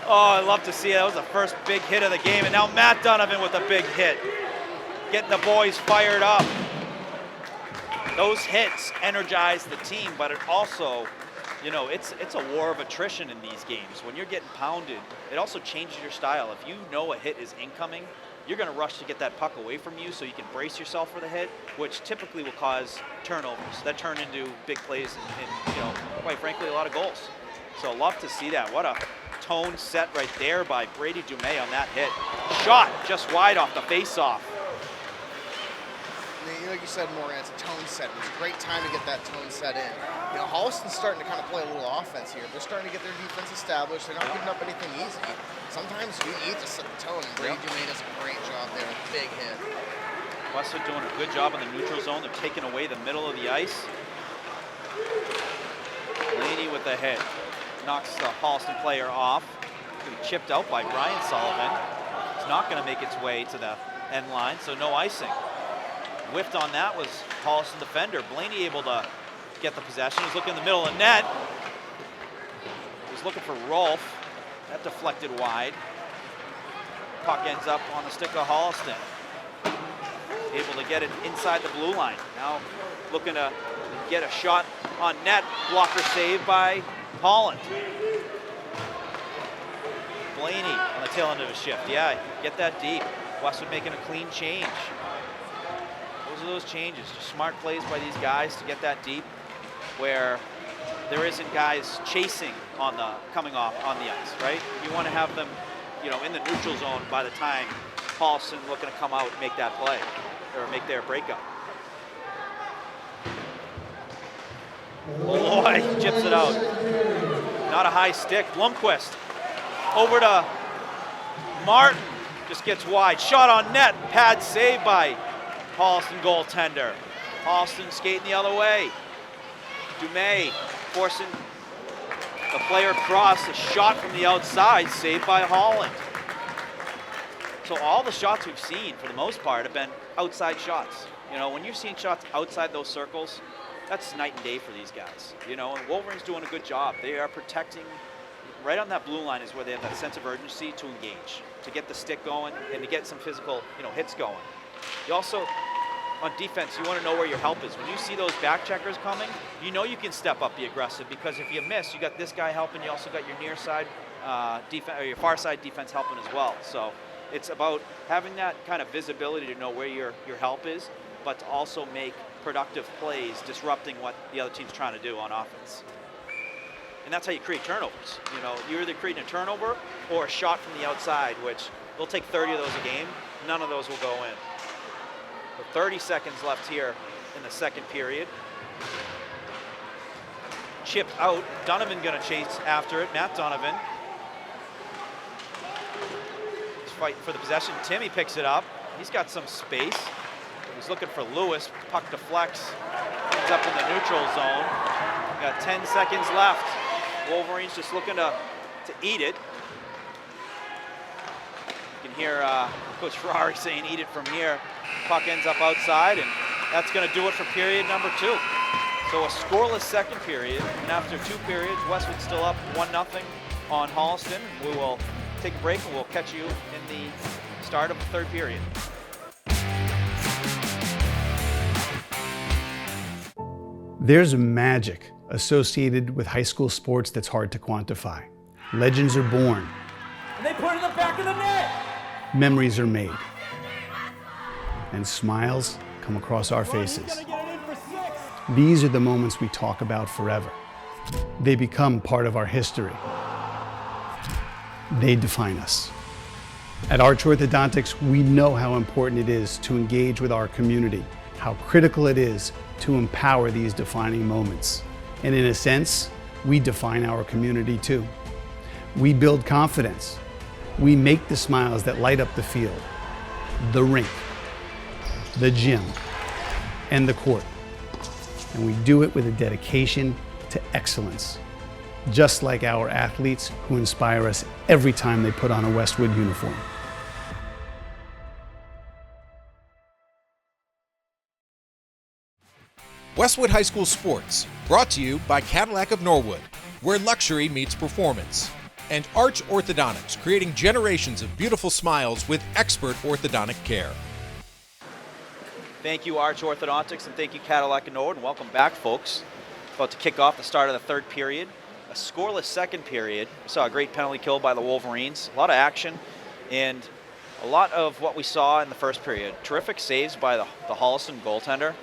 Oh, I love to see it. That was the first big hit of the game, and now Matt Donovan with a big hit. Getting the boys fired up. Those hits energize the team, but it also, you know, it's a war of attrition in these games. When you're getting pounded, it also changes your style. If you know a hit is incoming, you're going to rush to get that puck away from you so you can brace yourself for the hit, which typically will cause turnovers that turn into big plays and you know, quite frankly, a lot of goals. So love to see that. What a tone set right there by Brady Dumais on that hit. Shot just wide off the face-off. Like you said, Morgan, it's a tone set. It was a great time to get that tone set in. You know, Holliston's starting to kind of play a little offense here. They're starting to get their defense established. They're not giving up anything easy. Sometimes you need to set the tone, and Brady Dumais does a great job there with a big hit. Westwood doing a good job in the neutral zone. They're taking away the middle of the ice. Laney with the hit. Knocks the Holliston player off. Gonna be chipped out by Brian Sullivan. It's not going to make its way to the end line, so no icing. Whiffed on that was Holliston defender. Blaney able to get the possession. He's looking in the middle of the net. He's looking for Rolf. That deflected wide. Puck ends up on the stick of Holliston. Able to get it inside the blue line. Now looking to get a shot on net. Blocker saved by Holland. Blaney on the tail end of his shift. Yeah, get that deep. Westwood making a clean change. Those are those changes. Just smart plays by these guys to get that deep where there isn't guys chasing on the coming off on the ice, right? You want to have them, you know, in the neutral zone by the time Paulson looking to come out and make that play or make their breakup. Boy, he chips it out. Not a high stick. Blomqvist over to Martin. Just gets wide. Shot on net. Pad saved by Holliston goaltender. Holliston skating the other way. Dumais forcing the player across. A shot from the outside saved by Holland. So all the shots we've seen, for the most part, have been outside shots. You know, when you're seeing shots outside those circles, that's night and day for these guys. You know, and Wolverine's doing a good job. They are protecting. Right on that blue line is where they have that sense of urgency to engage, to get the stick going, and to get some physical, you know, hits going. You also, on defense, you want to know where your help is. When you see those back checkers coming, you know you can step up, be aggressive, because if you miss, you got this guy helping, you also got your near side defense, or your far side defense helping as well. So it's about having that kind of visibility to know where your help is, but to also make productive plays, disrupting what the other team's trying to do on offense. And that's how you create turnovers. You know, you're either creating a turnover or a shot from the outside, which they'll take 30 of those a game. None of those will go in. So 30 seconds left here in the second period. Chip out. Donovan going to chase after it. Matt Donovan. He's fighting for the possession. Timmy picks it up. He's got some space. He's looking for Lewis. Puck deflects. Ends up in the neutral zone. Got 10 seconds left. Wolverines just looking to eat it. You can hear Coach Ferrari saying, "Eat it from here." Puck ends up outside, and that's going to do it for period number 2. So a scoreless second period, and after 2 periods, Westwood's still up 1-0 on Holliston. We will take a break, and we'll catch you in the start of the third period. There's magic associated with high school sports that's hard to quantify. Legends are born. And they put it in the back of the net. Memories are made. And smiles come across our He's faces. gonna get it in for 6. These are the moments we talk about forever. They become part of our history. They define us. At Arch Orthodontics, we know how important it is to engage with our community, how critical it is to empower these defining moments. And in a sense, we define our community too. We build confidence. We make the smiles that light up the field, the rink, the gym, and the court. And we do it with a dedication to excellence, just like our athletes who inspire us every time they put on a Westwood uniform. Westwood High School Sports, brought to you by Cadillac of Norwood, where luxury meets performance, and Arch Orthodontics, creating generations of beautiful smiles with expert orthodontic care. Thank you, Arch Orthodontics, and thank you, Cadillac of Norwood, and welcome back, folks. About to kick off the start of the third period. A scoreless second period. We saw a great penalty kill by the Wolverines. A lot of action, and a lot of what we saw in the first period. Terrific saves by the Holliston goaltender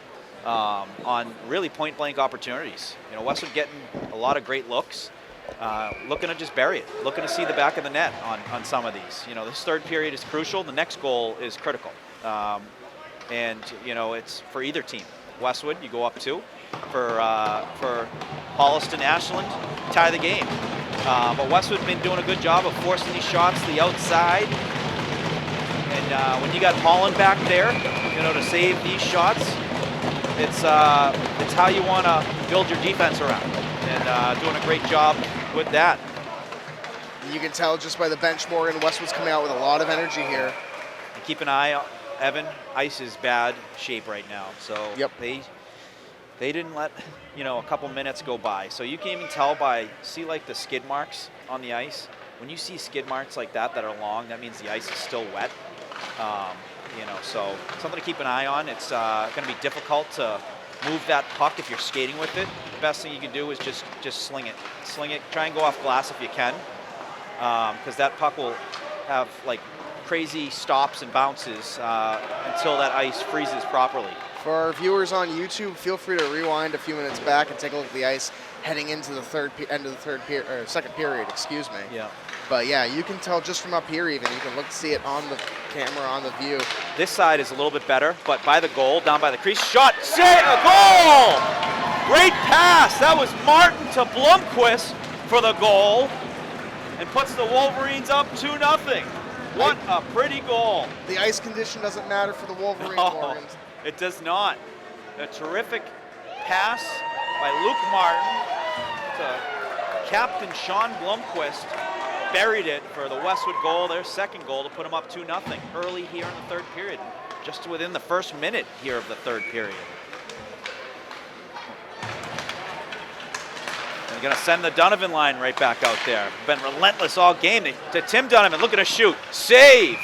on really point-blank opportunities. You know, Westwood getting a lot of great looks, looking to just bury it, looking to see the back of the net on some of these. You know, this third period is crucial. The next goal is critical. And, you know, it's for either team. Westwood, you go up 2. For Holliston, Ashland, tie the game. But Westwood's been doing a good job of forcing these shots to the outside. And when you got Holland back there, you know, to save these shots, it's how you want to build your defense around. And doing a great job with that. You can tell just by the bench, Morgan, Westwood's coming out with a lot of energy here. And keep an eye on Evan. Ice is bad shape right now, so yep. They didn't let, you know, a couple minutes go by. So you can even tell see like the skid marks on the ice. When you see skid marks like that are long, that means the ice is still wet. You know, so something to keep an eye on. It's going to be difficult to move that puck if you're skating with it. The best thing you can do is just sling it. Sling it, try and go off glass if you can, because that puck will have like crazy stops and bounces until that ice freezes properly. For our viewers on YouTube, feel free to rewind a few minutes back and take a look at the ice heading into the second period, excuse me. Yeah. But yeah, you can tell just from up here even. You can look to see it on the camera, on the view. This side is a little bit better, but by the goal, down by the crease, shot, a goal! Great pass. That was Martin to Blomquist for the goal, and puts the Wolverines up 2-0. What a pretty goal. The ice condition doesn't matter for the Wolverines, Morgan. It does not. A terrific pass by Luke Martin to Captain Sean Blomquist. Buried it for the Westwood goal, their second goal, to put them up 2-0 early here in the third period, just within the first minute here of the third period. They're going to send the Donovan line right back out there. Been relentless all game. To Tim Donovan, looking to shoot. Save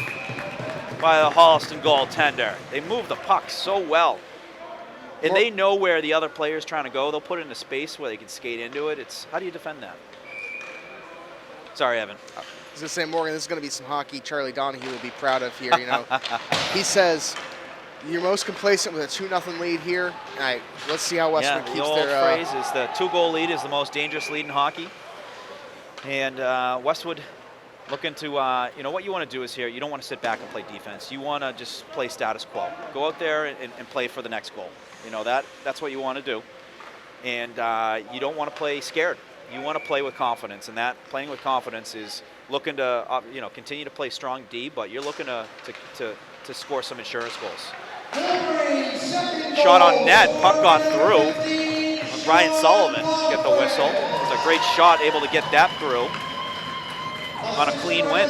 by the Holliston goaltender. They move the puck so well. And they know where the other player is trying to go. They'll put it in a space where they can skate into it. It's how do you defend that? Sorry, Evan. I was going to say, Morgan, this is going to be some hockey Charlie Donahue will be proud of here. He says, you're most complacent with a 2-0 lead here. All right, let's see how Westwood keeps the old their... phrase is the 2-goal lead is the most dangerous lead in hockey. And Westwood looking to, what you want to do is here, you don't want to sit back and play defense. You want to just play status quo. Go out there and play for the next goal. That's what you want to do. And you don't want to play scared. You want to play with confidence, and that playing with confidence is looking to, continue to play strong D, but you're looking to score some insurance goals. Shot on net, puck got through. Brian Sullivan get the whistle. It was a great shot, able to get that through on a clean win.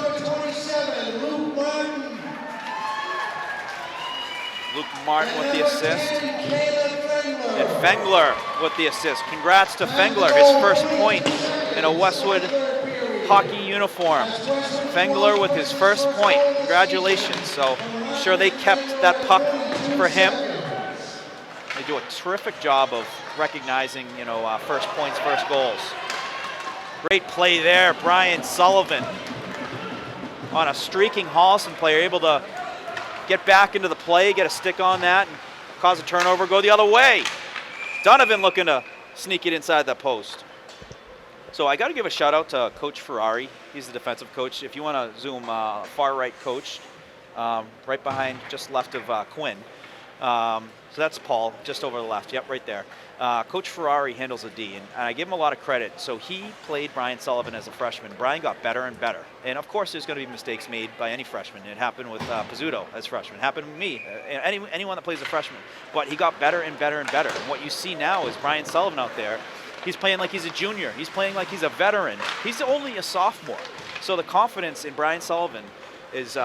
Luke Martin with the assist. And Fengler with the assist. Congrats to Fengler, his first point in a Westwood hockey uniform. Fengler with his first point. Congratulations. So I'm sure they kept that puck for him. They do a terrific job of recognizing, first points, first goals. Great play there, Brian Sullivan on a streaking Holliston player, able to get back into the play, get a stick on that, and cause a turnover, go the other way. Donovan looking to sneak it inside the post. So I got to give a shout out to Coach Ferrari. He's the defensive coach. If you want to zoom far right coach, right behind, just left of Quinn. So that's Paul, just over the left. Yep, right there. Coach Ferrari handles the D, and I give him a lot of credit. So he played Brian Sullivan as a freshman. Brian got better and better. And of course, there's going to be mistakes made by any freshman. It happened with Pizzuto as freshman. It happened with me, anyone that plays a freshman. But he got better and better and better. And what you see now is Brian Sullivan out there. He's playing like he's a junior. He's playing like he's a veteran. He's only a sophomore. So the confidence in Brian Sullivan is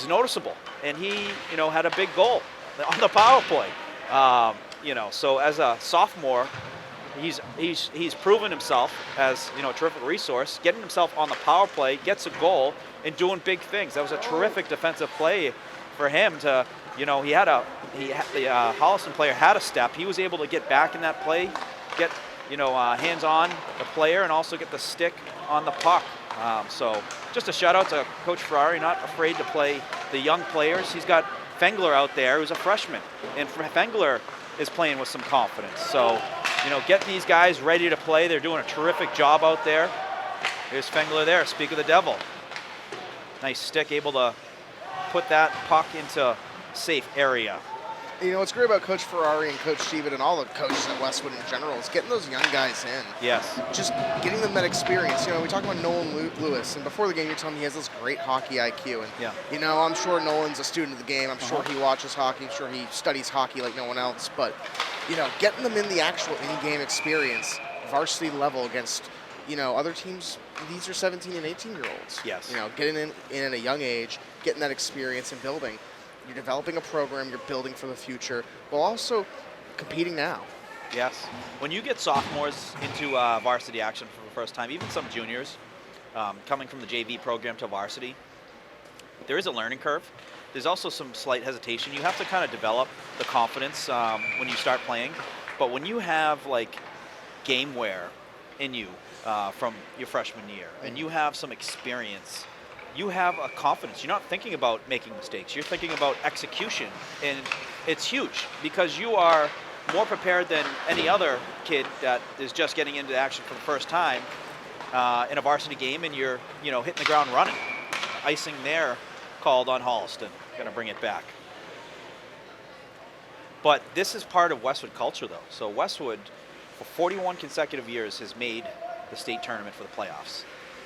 noticeable. And he, had a big goal on the power play. So as a sophomore, he's proven himself as a terrific resource, getting himself on the power play, gets a goal, and doing big things. That was a terrific defensive play for him to, the Holliston player had a step. He was able to get back in that play, get hands on the player, and also get the stick on the puck. So just a shout out to Coach Ferrari, not afraid to play the young players. He's got Fengler out there, who's a freshman, and Fengler is playing with some confidence. So, get these guys ready to play. They're doing a terrific job out there. Here's Fengler there, speak of the devil. Nice stick, able to put that puck into safe area. What's great about Coach Ferrari and Coach Sheevan and all the coaches at Westwood in general is getting those young guys in. Yes. Just getting them that experience. We talk about Nolan Lewis, and before the game you're telling me he has this great hockey IQ. And, I'm sure Nolan's a student of the game. I'm sure he watches hockey. I'm sure he studies hockey like no one else. But, getting them in the actual in-game experience, varsity level against, other teams, these are 17 and 18-year-olds. Yes. Getting in at a young age, getting that experience and building. You're developing a program, you're building for the future, while also competing now. Yes. When you get sophomores into varsity action for the first time, even some juniors, coming from the JV program to varsity, there is a learning curve. There's also some slight hesitation. You have to kind of develop the confidence when you start playing. But when you have game wear in you from your freshman year, and you have some experience, you have a confidence. You're not thinking about making mistakes. You're thinking about execution. And it's huge because you are more prepared than any other kid that is just getting into action for the first time in a varsity game, and you're, hitting the ground running. Icing there called on Holliston. Going to bring it back. But this is part of Westwood culture, though. So Westwood, for 41 consecutive years, has made the state tournament for the playoffs.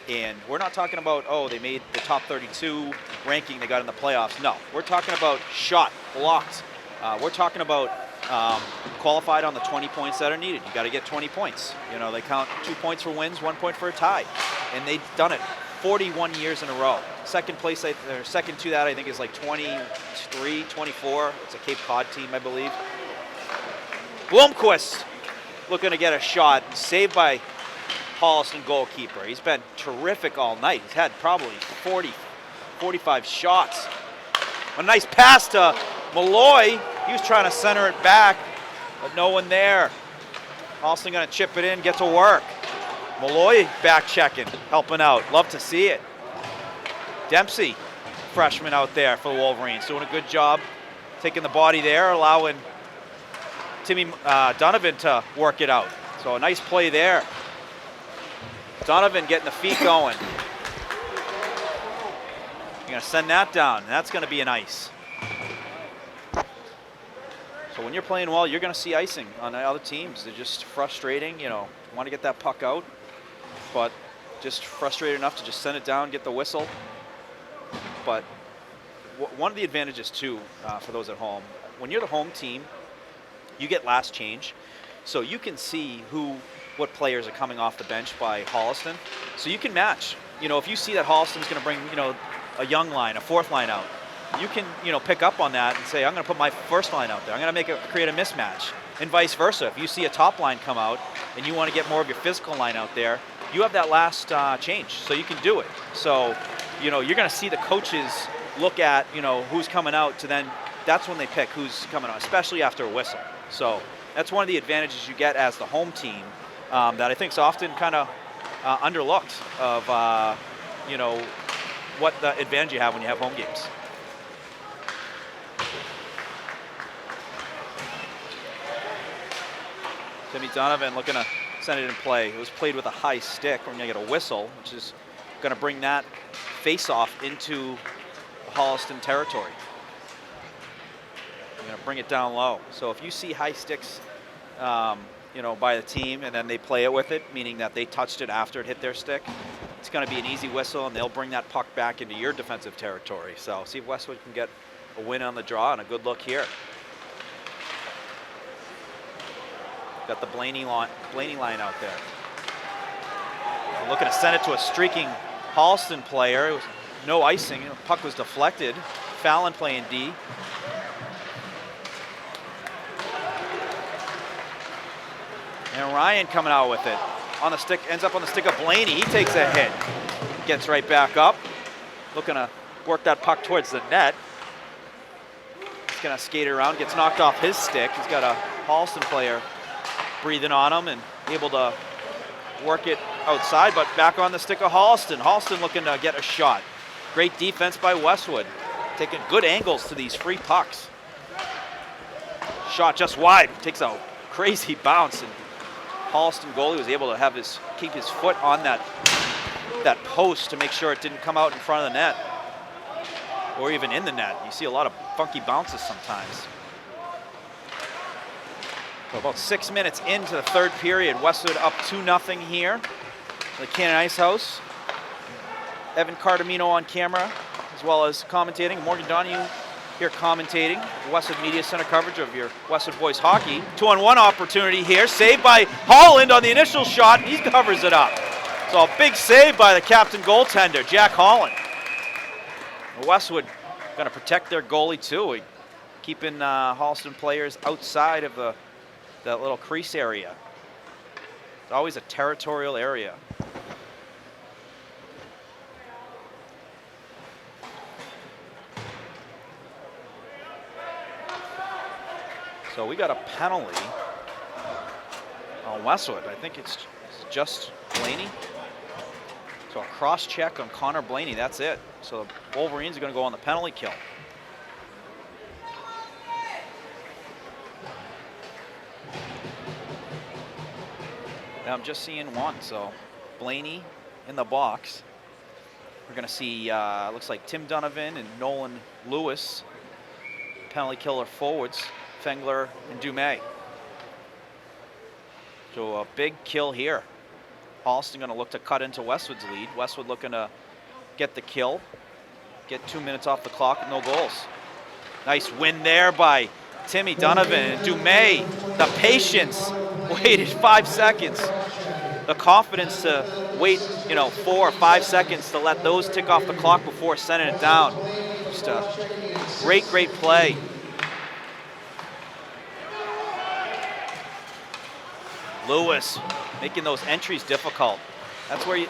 And we're not talking about, they made the top 32 ranking, they got in the playoffs. No, we're talking about shot, blocked. We're talking about qualified on the 20 points that are needed. You got to get 20 points. They count 2 points for wins, 1 point for a tie. And they've done it 41 years in a row. Second place, or second to that, I think, is 23, 24. It's a Cape Cod team, I believe. Blomqvist looking to get a shot, saved by Holliston goalkeeper. He's been terrific all night. He's had probably 40, 45 shots. A nice pass to Malloy. He was trying to center it back. but no one there. Holliston going to chip it in, get to work. Malloy back checking, helping out. Love to see it. Dempsey, freshman out there for the Wolverines, doing a good job taking the body there, allowing Timmy Donovan to work it out. So a nice play there. Donovan getting the feet going. You're going to send that down, and that's going to be an ice. So when you're playing well, you're going to see icing on the other teams. They're just frustrating, you know, want to get that puck out, but just frustrated enough to just send it down, get the whistle. But one of the advantages, too, for those at home, when you're the home team, you get last change. So you can see what players are coming off the bench by Holliston. So you can match. You know, if you see that Holliston's going to bring, you know, a young line, a fourth line out, you can, you know, pick up on that and say, I'm going to put my first line out there. I'm going to create a mismatch, and vice versa. If you see a top line come out and you want to get more of your physical line out there, you have that last change, so you can do it. So, you know, you're going to see the coaches look at, you know, who's coming out to then, that's when they pick who's coming out, especially after a whistle. So that's one of the advantages you get as the home team that I think is often kind of underlooked of, you know, what the advantage you have when you have home games. Timmy Donovan looking to send it in play. It was played with a high stick. We're going to get a whistle, which is going to bring that face-off into Holliston territory. We're going to bring it down low. So if you see high sticks, you know, by the team, and then they play it with it, meaning that they touched it after it hit their stick, it's going to be an easy whistle, and they'll bring that puck back into your defensive territory. So see if Westwood can get a win on the draw and a good look here. Got the Blaney line out there. We're looking to send it to a streaking Holliston player. It was no icing. The puck was deflected. Fallon playing D. And Ryan coming out with it. On the stick, ends up on the stick of Blaney. He takes a hit. Gets right back up. Looking to work that puck towards the net. He's going to skate it around. Gets knocked off his stick. He's got a Holliston player breathing on him and able to work it outside, but back on the stick of Holliston. Holliston looking to get a shot. Great defense by Westwood. Taking good angles to these free pucks. Shot just wide. Takes a crazy bounce, and Holliston goalie was able to keep his foot on that post to make sure it didn't come out in front of the net or even in the net. You see a lot of funky bounces sometimes. So about 6 minutes into the third period, Westwood up 2-0 here at the Cannon Ice House. Evan Cardamino on camera, as well as commentating. Morgan Donahue here commentating. Westwood Media Center coverage of your Westwood Boys Hockey. 2-on-1 opportunity here. Saved by Holland on the initial shot, and he covers it up. So a big save by the captain goaltender, Jack Holland. Westwood going to protect their goalie too, keeping Holliston players outside of that little crease area. It's always a territorial area. So we got a penalty on Westwood. I think it's just Blaney. So a cross check on Connor Blaney, that's it. So the Wolverines are going to go on the penalty kill. Now I'm just seeing one, so Blaney in the box. We're going to see, looks like Tim Donovan and Nolan Lewis, penalty killer forwards, Fengler and Dumais. So a big kill here. Holliston going to look to cut into Westwood's lead. Westwood looking to get the kill, get 2 minutes off the clock with no goals. Nice win there by Timmy Donovan and Dumais. The patience, waited 5 seconds. The confidence to wait, 4 or 5 seconds to let those tick off the clock before sending it down. Just a great play. Lewis making those entries difficult. That's where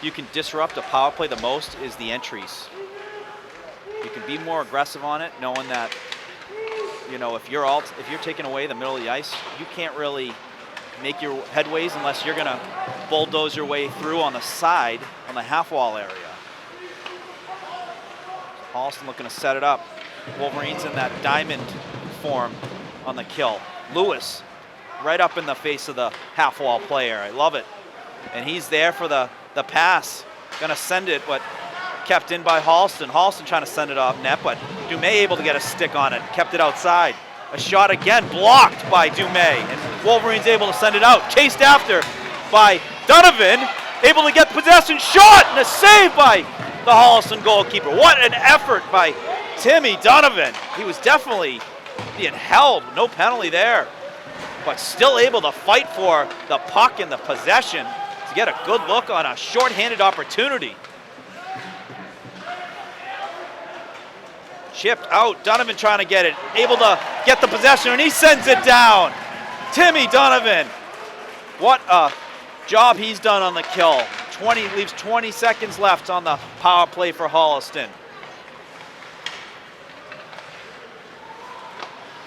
you can disrupt a power play the most, is the entries. You can be more aggressive on it, knowing that you know, if you're taking away the middle of the ice, you can't really make your headways unless you're going to bulldoze your way through on the side, on the half wall area. Holliston looking to set it up. Wolverines in that diamond form on the kill. Lewis right up in the face of the half wall player. I love it. And he's there for the pass. Going to send it, but kept in by Holliston. Holliston trying to send it off net, but Dumais able to get a stick on it. Kept it outside. A shot again blocked by Dumais, and Wolverines able to send it out. Chased after by Donovan, able to get possession, shot, and a save by the Holliston goalkeeper. What an effort by Timmy Donovan. He was definitely being held, no penalty there, but still able to fight for the puck and the possession to get a good look on a shorthanded opportunity. Chipped out, Donovan trying to get it, able to get the possession, and he sends it down. Timmy Donovan, what a job he's done on the kill. Leaves 20 seconds left on the power play for Holliston.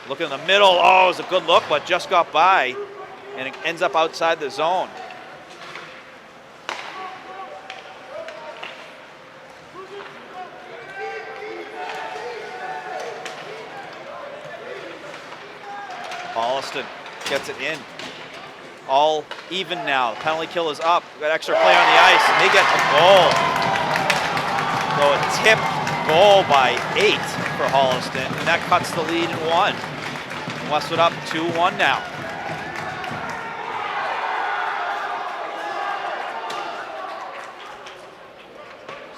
Look in the middle, oh, it was a good look, but just got by, and it ends up outside the zone. Holliston gets it in. All even now. The penalty kill is up. We've got extra play on the ice, and they get a goal. So a tip goal by 8 for Holliston, and that cuts the lead in 1. Westwood up 2-1 now.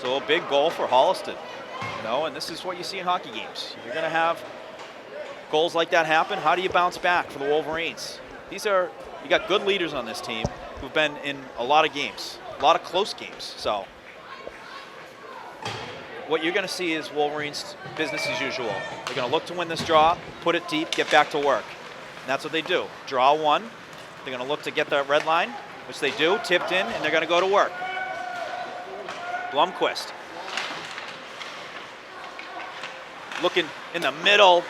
So a big goal for Holliston. You know, and this is what you see in hockey games. You're going to have goals like that happen. How do you bounce back for the Wolverines? You got good leaders on this team who've been in a lot of games, a lot of close games. So what you're going to see is Wolverines business as usual. They're going to look to win this draw, put it deep, get back to work. And that's what they do. Draw one. They're going to look to get the red line, which they do, tipped in, and they're going to go to work. Blomqvist. Looking in the middle,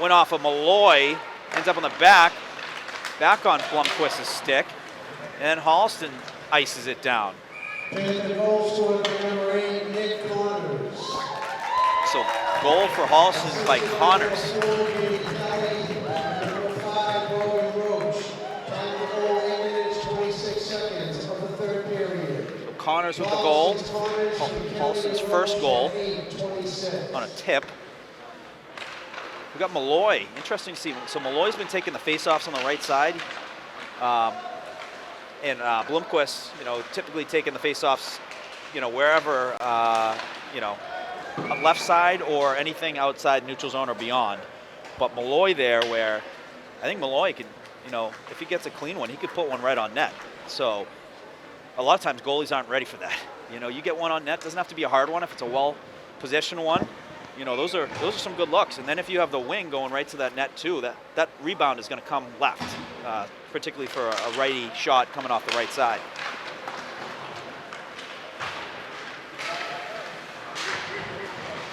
went off of Malloy, ends up on the back on Blomqvist's stick, and Holliston ices it down. And the goal scored by number 8, Nick Connors. So goal for Holliston by Connors. Number 5, Rowan Roach. Time to goal 8 minutes, 26 seconds of the third period. So Connors with the goal. Holliston's first goal on a tip. We got Malloy. Interesting to see. So Malloy's been taking the face-offs on the right side. And Blomqvist, typically taking the face-offs, wherever, left side or anything outside neutral zone or beyond. But Malloy there, where I think Malloy could, if he gets a clean one, he could put one right on net. So a lot of times goalies aren't ready for that. You get one on net, doesn't have to be a hard one. If it's a well-positioned one, those are some good looks. And then if you have the wing going right to that net too, that rebound is going to come left, particularly for a righty shot coming off the right side.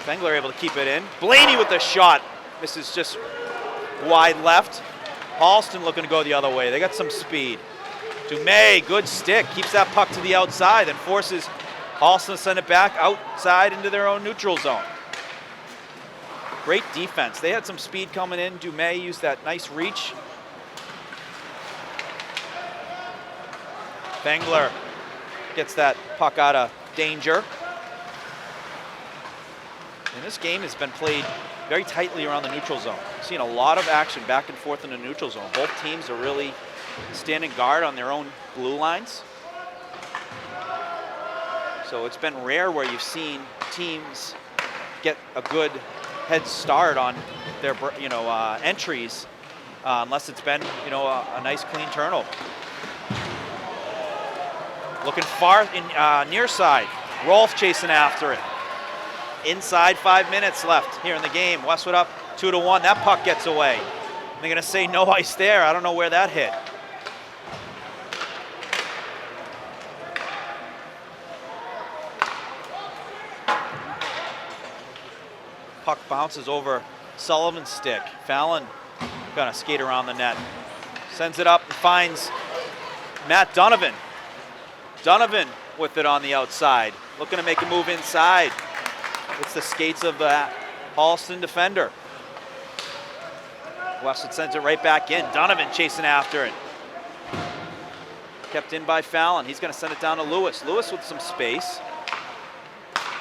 Fengler able to keep it in. Blaney with the shot. This is just wide left. Holliston looking to go the other way. They got some speed. Dumais, good stick, keeps that puck to the outside and forces Holliston to send it back outside into their own neutral zone. Great defense. They had some speed coming in. Dumais used that nice reach. Fengler gets that puck out of danger. And this game has been played very tightly around the neutral zone. We've seen a lot of action back and forth in the neutral zone. Both teams are really standing guard on their own blue lines. So it's been rare where you've seen teams get a good head start on their entries, unless it's been a nice clean turnover. Looking far in near side. Rolf chasing after it. Inside 5 minutes left here in the game. Westwood up 2-1. That puck gets away. They're going to say no ice there. I don't know where that hit. Puck bounces over Sullivan's stick. Fallon gonna skate around the net. Sends it up and finds Matt Donovan. Donovan with it on the outside. Looking to make a move inside. It's the skates of the Holliston defender. Westwood sends it right back in. Donovan chasing after it. Kept in by Fallon. He's going to send it down to Lewis. Lewis with some space.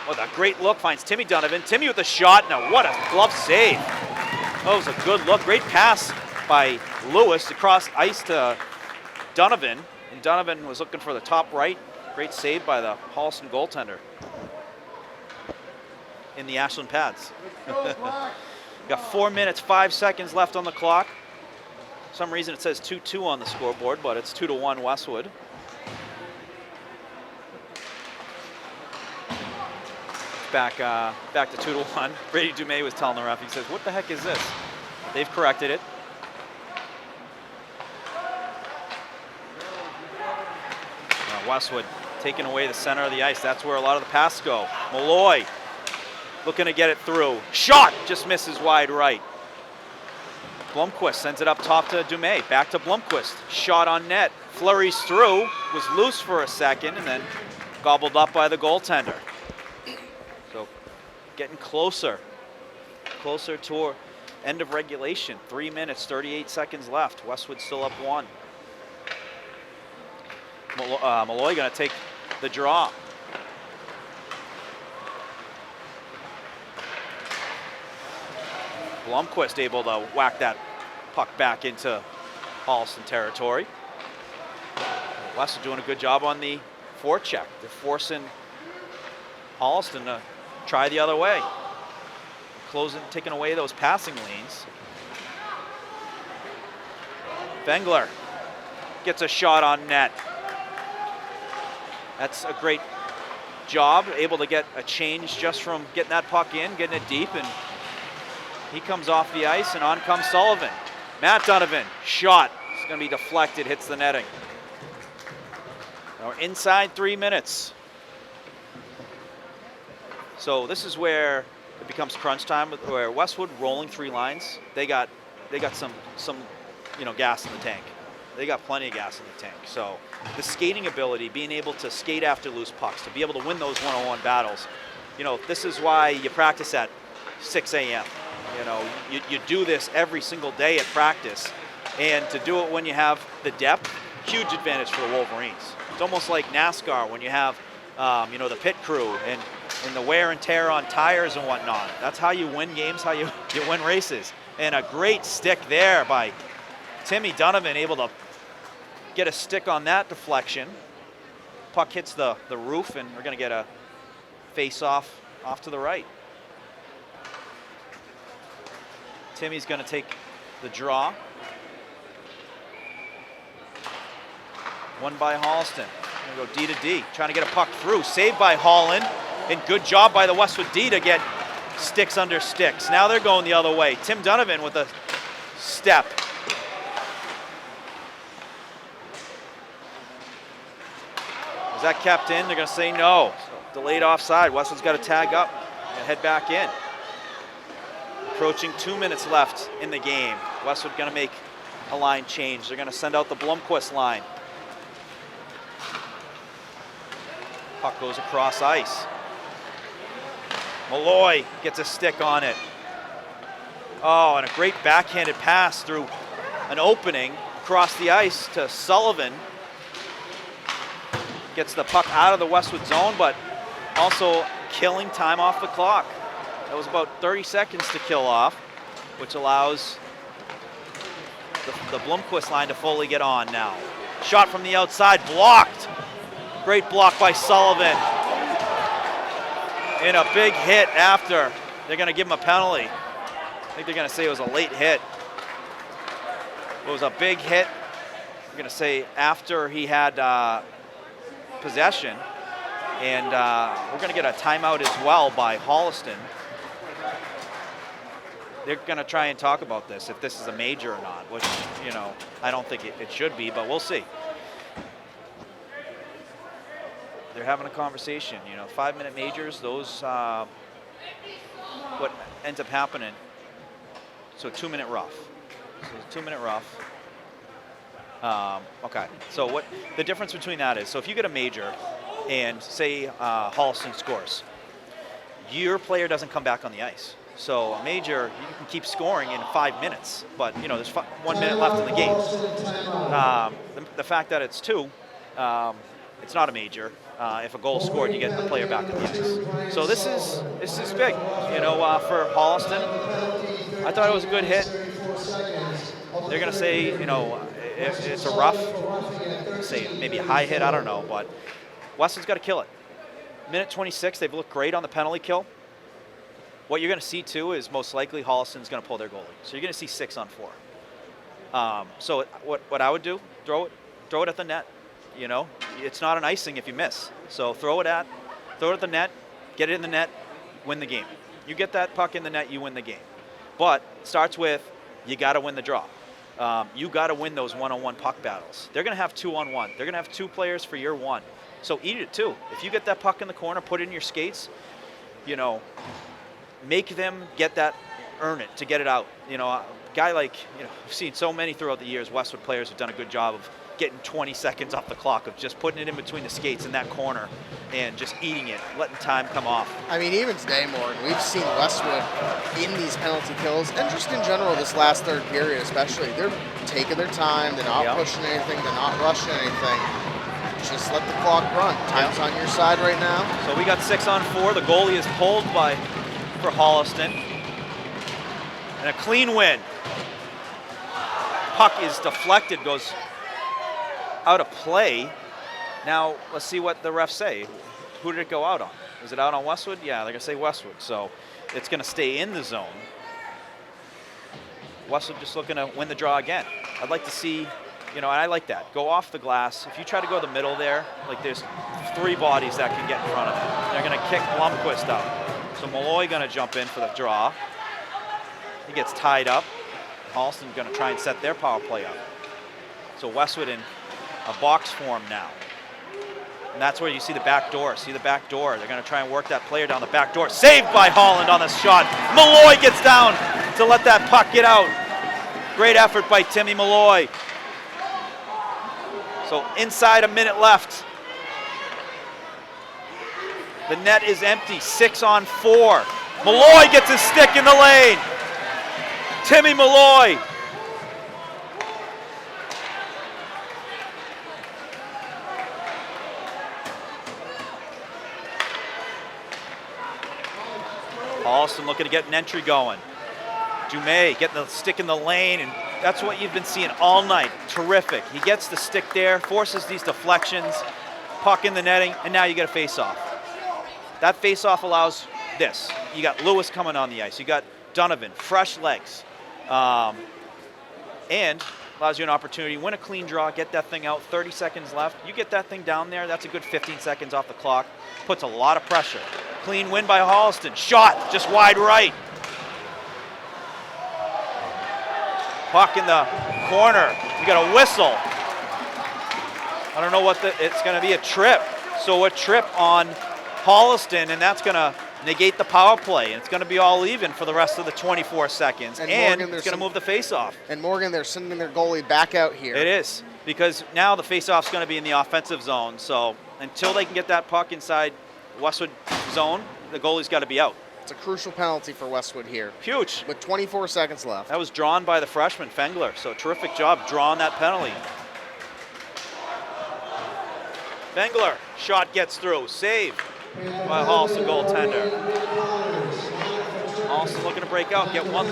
Oh, that great look finds Timmy Donovan. Timmy with a shot. Now, what a glove save. Oh, it was a good look. Great pass by Lewis across ice to Donovan. And Donovan was looking for the top right. Great save by the Holliston goaltender in the Ashland pads. Got 4 minutes, 5 seconds left on the clock. For some reason it says 2-2 on the scoreboard, but it's 2-1 Westwood. Back to 2-1. Brady Dumais was telling the ref, he says, what the heck is this? They've corrected it. Westwood taking away the center of the ice. That's where a lot of the passes go. Malloy looking to get it through. Shot just misses wide right. Blomqvist sends it up top to Dumais. Back to Blomqvist. Shot on net. Flurries through. Was loose for a second and then gobbled up by the goaltender. So getting closer to end of regulation. 3 minutes, 38 seconds left. Westwood still up 1. Malloy going to take the draw. Blomqvist able to whack that puck back into Holliston territory. Westwood doing a good job on the forecheck. They're forcing Holliston to try the other way. Taking away those passing lanes. Bengler gets a shot on net. That's a great job, able to get a change just from getting that puck in, getting it deep, and he comes off the ice, and on comes Sullivan. Matt Donovan, shot. It's going to be deflected, hits the netting. Now we're inside 3 minutes. So this is where it becomes crunch time, where Westwood rolling 3 lines. They got some gas in the tank. They got plenty of gas in the tank. So the skating ability, being able to skate after loose pucks, to be able to win those one-on-one battles, this is why you practice at 6 a.m. You do this every single day at practice, and to do it when you have the depth, huge advantage for the Wolverines. It's almost like NASCAR when you have, the pit crew and the wear and tear on tires and whatnot. That's how you win games, how you win races. And a great stick there by Timmy Donovan, able to get a stick on that deflection. Puck hits the roof, and we're going to get a face-off off to the right. Timmy's going to take the draw. Won by Holliston. Going to go D to D, trying to get a puck through. Saved by Holland, and good job by the Westwood D to get sticks under sticks. Now they're going the other way. Tim Donovan with a step. Is that kept in? They're going to say no. So delayed offside. Westwood's got to tag up and head back in. Approaching 2 minutes left in the game. Westwood going to make a line change. They're going to send out the Blomqvist line. Puck goes across ice. Malloy gets a stick on it. Oh, and a great backhanded pass through an opening across the ice to Sullivan. Gets the puck out of the Westwood zone, but also killing time off the clock. That was about 30 seconds to kill off, which allows the Blomqvist line to fully get on now. Shot from the outside, blocked. Great block by Sullivan. And a big hit after. They're going to give him a penalty. I think they're going to say it was a late hit. It was a big hit. We're going to say after he had possession. And we're going to get a timeout as well by Holliston. They're going to try and talk about this, if this is a major or not, which, I don't think it should be, but we'll see. They're having a conversation. 5-minute majors, those, what ends up happening So 2-minute rough. So 2-minute rough. Okay, so what the difference between that is, so if you get a major and say Holliston scores, your player doesn't come back on the ice. So a major, you can keep scoring in 5 minutes, but there's 1 minute left in the game. The fact that it's 2, it's not a major. If a goal is scored, you get the player back on the ice. So this is big, for Holliston. I thought it was a good hit. They're gonna say, if it's a rough, say maybe a high hit, I don't know, but Weston's got to kill it. Minute 26, they've looked great on the penalty kill. What you're going to see too is most likely Holliston's going to pull their goalie, so you're going to see 6 on 4. So what I would do, throw it at the net. It's not an icing if you miss. So throw it at the net, get it in the net, win the game. You get that puck in the net, you win the game. But it starts with you got to win the draw. You got to win those one-on-one puck battles. They're going to have 2-on-1. They're going to have 2 players for your 1. So eat it too. If you get that puck in the corner, put it in your skates, make them get that, earn it to get it out. A guy like, I've seen so many throughout the years, Westwood players have done a good job of getting 20 seconds off the clock, of just putting it in between the skates in that corner and just eating it, letting time come off. I mean, even today, Morgan, we've seen Westwood in these penalty kills, and just in general this last third period especially, they're taking their time, they're not pushing anything, they're not rushing anything. Just let the clock run. Time's on your side right now. So we got 6 on 4. The goalie is pulled for Holliston. And a clean win. Puck is deflected, goes out of play. Now let's see what the refs say. Who did it go out on? Is it out on Westwood? Yeah, they're going to say Westwood. So it's going to stay in the zone. Westwood just looking to win the draw again. I'd like to see, and I like that. Go off the glass. If you try to go the middle there, like there's 3 bodies that can get in front of it. They're going to kick Blomquist out. So Malloy going to jump in for the draw. He gets tied up. Holliston's going to try and set their power play up. So Westwood in a box form now. And that's where you see the back door. See the back door. They're going to try and work that player down the back door. Saved by Holland on the shot. Malloy gets down to let that puck get out. Great effort by Timmy Malloy. So inside a minute left. The net is empty. 6 on 4. Malloy gets his stick in the lane. Timmy Malloy. Holliston looking to get an entry going. Dumais getting the stick in the lane, and that's what you've been seeing all night. Terrific. He gets the stick there, forces these deflections, puck in the netting, and now you get a face-off. That face-off allows this. You got Lewis coming on the ice. You got Donovan, fresh legs. And allows you an opportunity, win a clean draw, get that thing out, 30 seconds left. You get that thing down there, that's a good 15 seconds off the clock. Puts a lot of pressure. Clean win by Holliston. Shot, just wide right. Puck in the corner. You got a whistle. I don't know what it's going to be a trip. So a trip on Holliston, and that's going to negate the power play, and it's going to be all even for the rest of the 24 seconds. And Morgan, it's going to move the face-off. And Morgan, they're sending their goalie back out here. It is, because now the face-off's going to be in the offensive zone. So until they can get that puck inside Westwood zone, the goalie's got to be out. It's a crucial penalty for Westwood here. Huge. With 24 seconds left. That was drawn by the freshman, Fengler. So terrific job drawing that penalty. Fengler, shot gets through. Save by Holliston goaltender. Holliston looking to break out, get one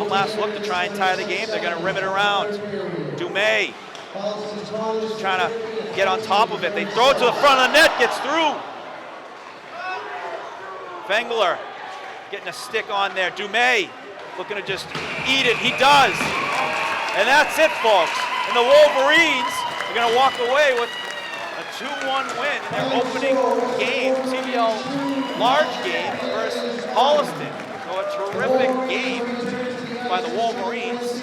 last look to try and tie the game. They're going to rim it around. Dumais just trying to get on top of it. They throw it to the front of the net, gets through. Fengler getting a stick on there. Dumais looking to just eat it. He does. And that's it, folks. And the Wolverines are going to walk away with a 2-1 win in their opening game, CBL large game versus Holliston. So a terrific game by the Wolverines.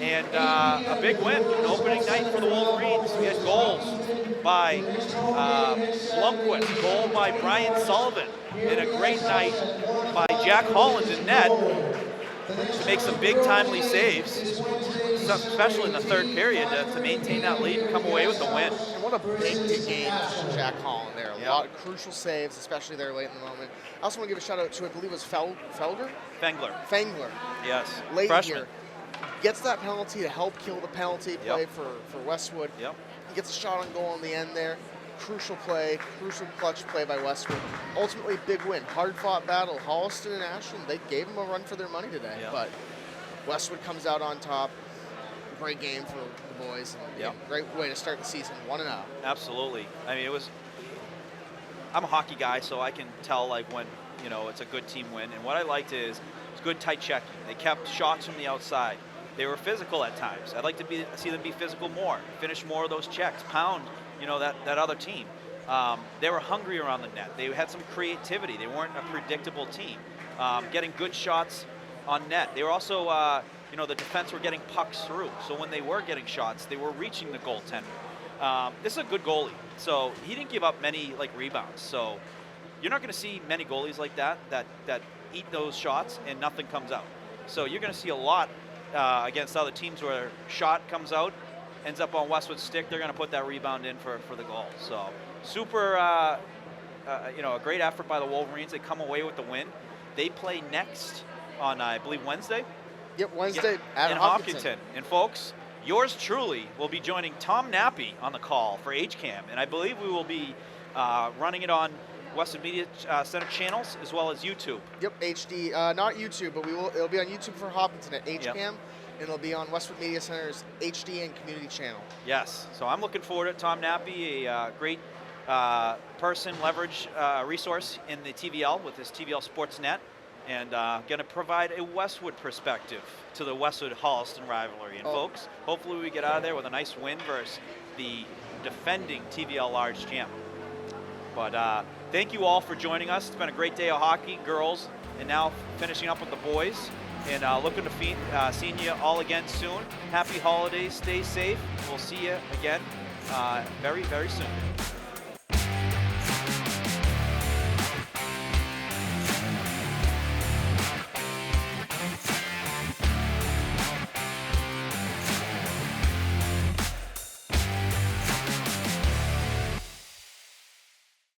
And a big win, an opening night for the Wolverines. We had goals by Blomquist, goal by Brian Sullivan, and a great night by Jack Holland in net. to make some big timely saves, especially in the third period, to maintain that lead and come away with the win. And what a big game from Jack Holland there. A Yeah. lot of crucial saves, especially there late in the moment. I also want to give a shout out to, I believe it was Fengler, Yes. late Freshman. here. Gets that penalty to help kill the penalty play Yep. for Westwood. Yep. He gets a shot on goal in the end there. Crucial play, crucial clutch play by Westwood. Ultimately, big win. Hard-fought battle. Holliston and Ashland, they gave them a run for their money today. Yep. But Westwood comes out on top. Great game for the boys. And Yep. great way to start the season, 1-0. Absolutely. I mean, I'm a hockey guy, so I can tell like when, it's a good team win. And what I liked is it's good tight checking. They kept shots from the outside. They were physical at times. I'd like to see them be physical more, finish more of those checks, pound, that other team. They were hungry around the net. They had some creativity. They weren't a predictable team. Getting good shots on net. They were also, the defense were getting pucks through. So when they were getting shots, they were reaching the goaltender. This is a good goalie. So he didn't give up many rebounds. So you're not going to see many goalies like that eat those shots and nothing comes out. So you're going to see a lot against other teams where shot comes out, ends up on Westwood's stick, they're going to put that rebound in for the goal. So super, a great effort by the Wolverines. They come away with the win. They play next on, I believe, Wednesday. Yep, Wednesday in Hopkinton. And folks, yours truly will be joining Tom Nappy on the call for HCAM. And I believe we will be running it on Westwood Media Center channels as well as YouTube. Yep, HD, not YouTube, but it'll be on YouTube for Hopkinton at HCAM, and it'll be on Westwood Media Center's HD and community channel. Yes, so I'm looking forward to it. Tom Nappy, a great person, leverage resource in the TVL with his TVL Sportsnet, and going to provide a Westwood perspective to the Westwood-Holliston rivalry. And folks, hopefully we get out of there with a nice win versus the defending TVL large champ. But thank you all for joining us. It's been a great day of hockey, girls, and now finishing up with the boys. And looking to seeing you all again soon. Happy holidays. Stay safe. We'll see you again very, very soon.